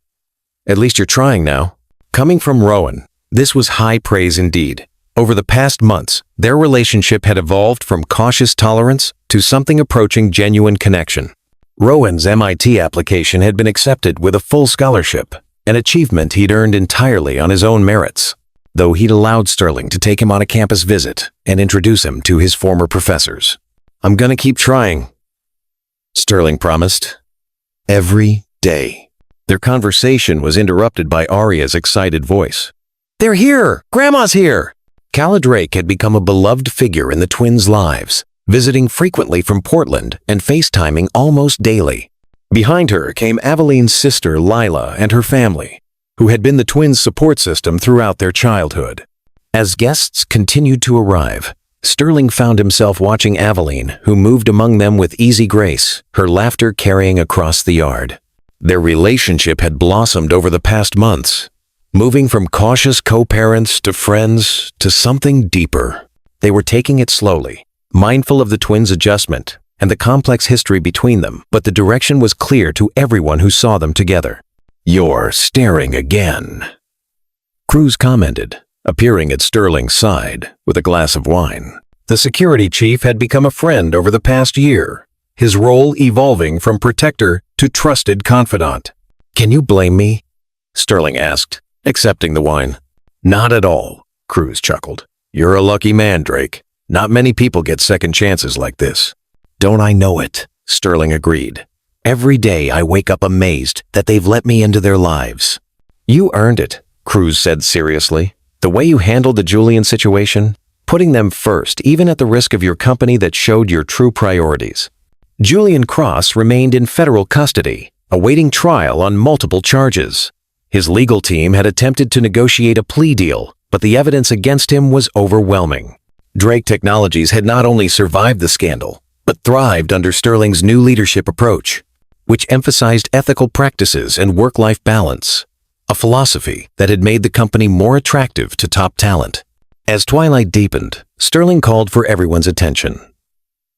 At least you're trying now. Coming from Rowan, this was high praise indeed. Over the past months, their relationship had evolved from cautious tolerance to something approaching genuine connection. Rowan's MIT application had been accepted with a full scholarship, an achievement he'd earned entirely on his own merits, though he'd allowed Sterling to take him on a campus visit and introduce him to his former professors. I'm gonna keep trying, Sterling promised. Every day. Their conversation was interrupted by Arya's excited voice. They're here! Grandma's here! Calla Drake had become a beloved figure in the twins' lives, visiting frequently from Portland and FaceTiming almost daily. Behind her came Aveline's sister Lila and her family, who had been the twins' support system throughout their childhood. As guests continued to arrive, Sterling found himself watching Aveline, who moved among them with easy grace, her laughter carrying across the yard. Their relationship had blossomed over the past months, moving from cautious co-parents to friends to something deeper. They were taking it slowly, mindful of the twins' adjustment and the complex history between them, but the direction was clear to everyone who saw them together. You're staring again, Cruz commented, appearing at Sterling's side with a glass of wine. The security chief had become a friend over the past year, his role evolving from protector to trusted confidant. Can you blame me? Sterling asked, accepting the wine. Not at all, Cruz chuckled. You're a lucky man, Drake. Not many people get second chances like this. Don't I know it? Sterling agreed. Every day I wake up amazed that they've let me into their lives. You earned it, Cruz said seriously. The way you handled the Julian situation, putting them first, even at the risk of your company, that showed your true priorities. Julian Cross remained in federal custody, awaiting trial on multiple charges. His legal team had attempted to negotiate a plea deal, but the evidence against him was overwhelming. Drake Technologies had not only survived the scandal, but thrived under Sterling's new leadership approach, which emphasized ethical practices and work-life balance, a philosophy that had made the company more attractive to top talent. As twilight deepened, Sterling called for everyone's attention.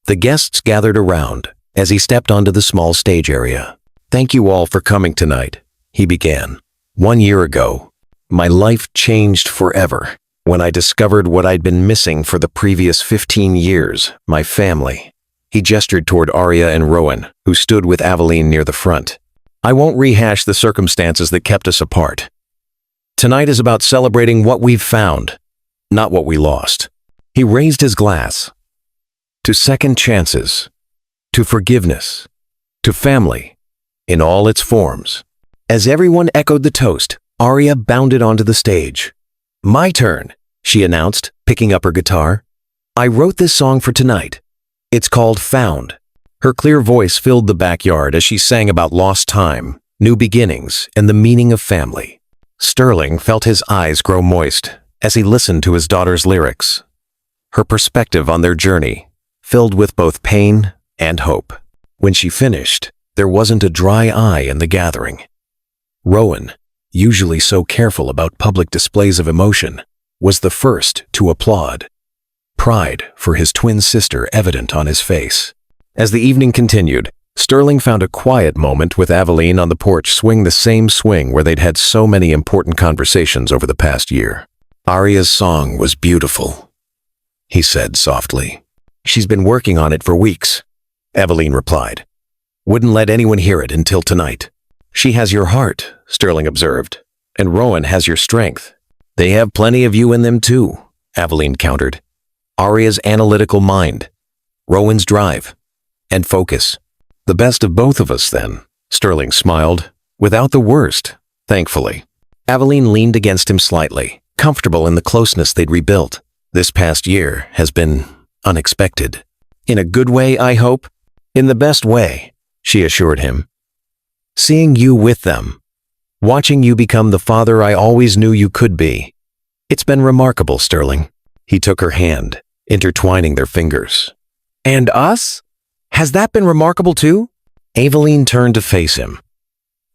The guests gathered around as he stepped onto the small stage area. Thank you all for coming tonight, he began. 1 year ago, my life changed forever when I discovered what I'd been missing for the previous 15 years, my family. He gestured toward Arya and Rowan, who stood with Aveline near the front. I won't rehash the circumstances that kept us apart. Tonight is about celebrating what we've found, not what we lost. He raised his glass. To second chances, to forgiveness, to family, in all its forms. As everyone echoed the toast, Arya bounded onto the stage. My turn, she announced, picking up her guitar. I wrote this song for tonight. It's called Found. Her clear voice filled the backyard as she sang about lost time, new beginnings, and the meaning of family. Sterling felt his eyes grow moist as he listened to his daughter's lyrics. Her perspective on their journey, filled with both pain and hope. When she finished, there wasn't a dry eye in the gathering. Rowan, usually so careful about public displays of emotion, was the first to applaud. Pride for his twin sister evident on his face. As the evening continued, Sterling found a quiet moment with Aveline on the porch, swing the same swing where they'd had so many important conversations over the past year. Arya's song was beautiful, he said softly. She's been working on it for weeks, Aveline replied. Wouldn't let anyone hear it until tonight. She has your heart, Sterling observed, and Rowan has your strength. They have plenty of you in them too, Aveline countered. Arya's analytical mind, Rowan's drive, and focus. The best of both of us, then, Sterling smiled, without the worst, thankfully. Aveline leaned against him slightly, comfortable in the closeness they'd rebuilt. This past year has been unexpected. In a good way, I hope? In the best way, she assured him. Seeing you with them, watching you become the father I always knew you could be. It's been remarkable, Sterling. He took her hand, intertwining their fingers. And us? Has that been remarkable too? Aveline turned to face him,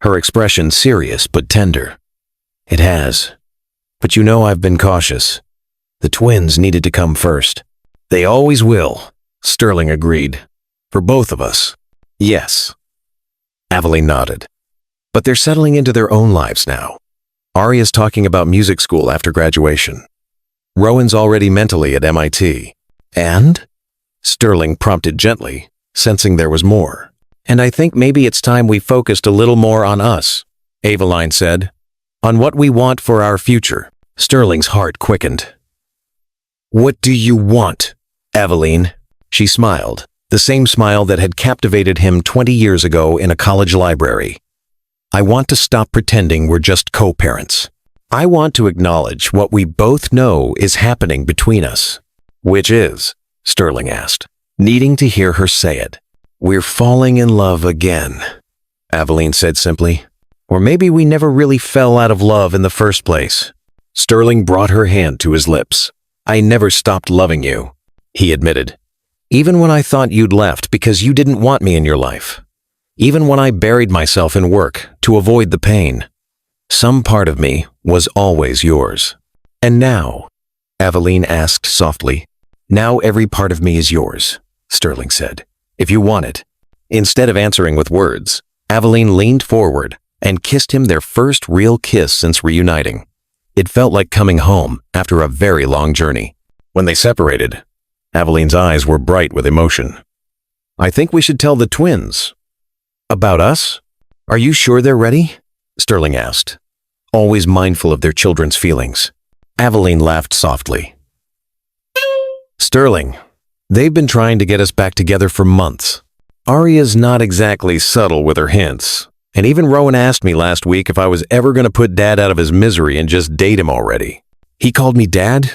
her expression serious but tender. It has. But you know I've been cautious. The twins needed to come first. They always will, Sterling agreed. For both of us. Yes. Aveline nodded. But they're settling into their own lives now. Aria's talking about music school after graduation. Rowan's already mentally at MIT. And? Sterling prompted gently, sensing there was more. And I think maybe it's time we focused a little more on us, Aveline said. On what we want for our future. Sterling's heart quickened. What do you want, Aveline? She smiled, the same smile that had captivated him 20 years ago in a college library. I want to stop pretending we're just co-parents. I want to acknowledge what we both know is happening between us. Which is? Sterling asked, needing to hear her say it. We're falling in love again, Aveline said simply. Or maybe we never really fell out of love in the first place. Sterling brought her hand to his lips. I never stopped loving you, he admitted. Even when I thought you'd left because you didn't want me in your life. Even when I buried myself in work to avoid the pain. Some part of me was always yours. And now, Aveline asked softly. Now every part of me is yours, Sterling said, if you want it. Instead of answering with words, Aveline leaned forward and kissed him their first real kiss since reuniting. It felt like coming home after a very long journey. When they separated, Aveline's eyes were bright with emotion. I think we should tell the twins. About us? Are you sure they're ready? Sterling asked, always mindful of their children's feelings. Aveline laughed softly. Sterling, they've been trying to get us back together for months. Aria's not exactly subtle with her hints. And even Rowan asked me last week if I was ever going to put Dad out of his misery and just date him already. He called me Dad?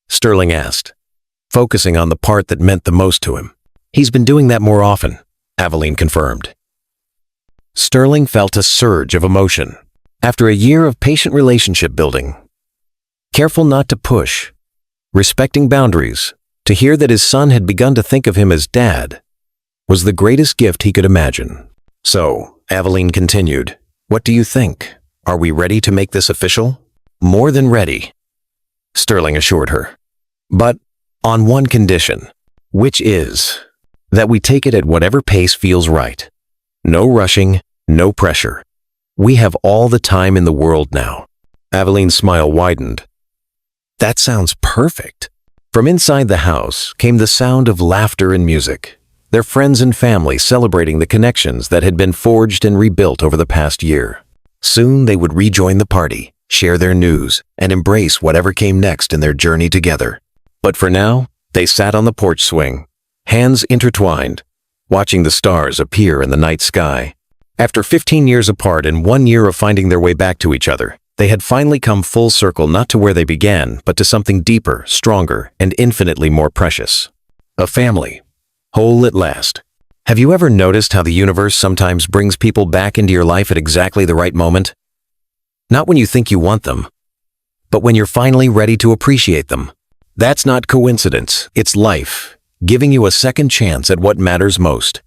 Sterling asked, focusing on the part that meant the most to him. He's been doing that more often, Aveline confirmed. Sterling felt a surge of emotion. After a year of patient relationship building, careful not to push, respecting boundaries, to hear that his son had begun to think of him as Dad was the greatest gift he could imagine. So, Aveline continued, what do you think? Are we ready to make this official? More than ready, Sterling assured her. But on one condition, which is that we take it at whatever pace feels right. No rushing, no pressure. We have all the time in the world now. Aveline's smile widened. That sounds perfect. From inside the house came the sound of laughter and music. Their friends and family celebrating the connections that had been forged and rebuilt over the past year. Soon they would rejoin the party, share their news, and embrace whatever came next in their journey together. But for now, they sat on the porch swing, hands intertwined, watching the stars appear in the night sky. After 15 years apart and 1 year of finding their way back to each other, they had finally come full circle not to where they began, but to something deeper, stronger, and infinitely more precious. A family. Whole at last. Have you ever noticed how the universe sometimes brings people back into your life at exactly the right moment? Not when you think you want them, but when you're finally ready to appreciate them. That's not coincidence, it's life, giving you a second chance at what matters most.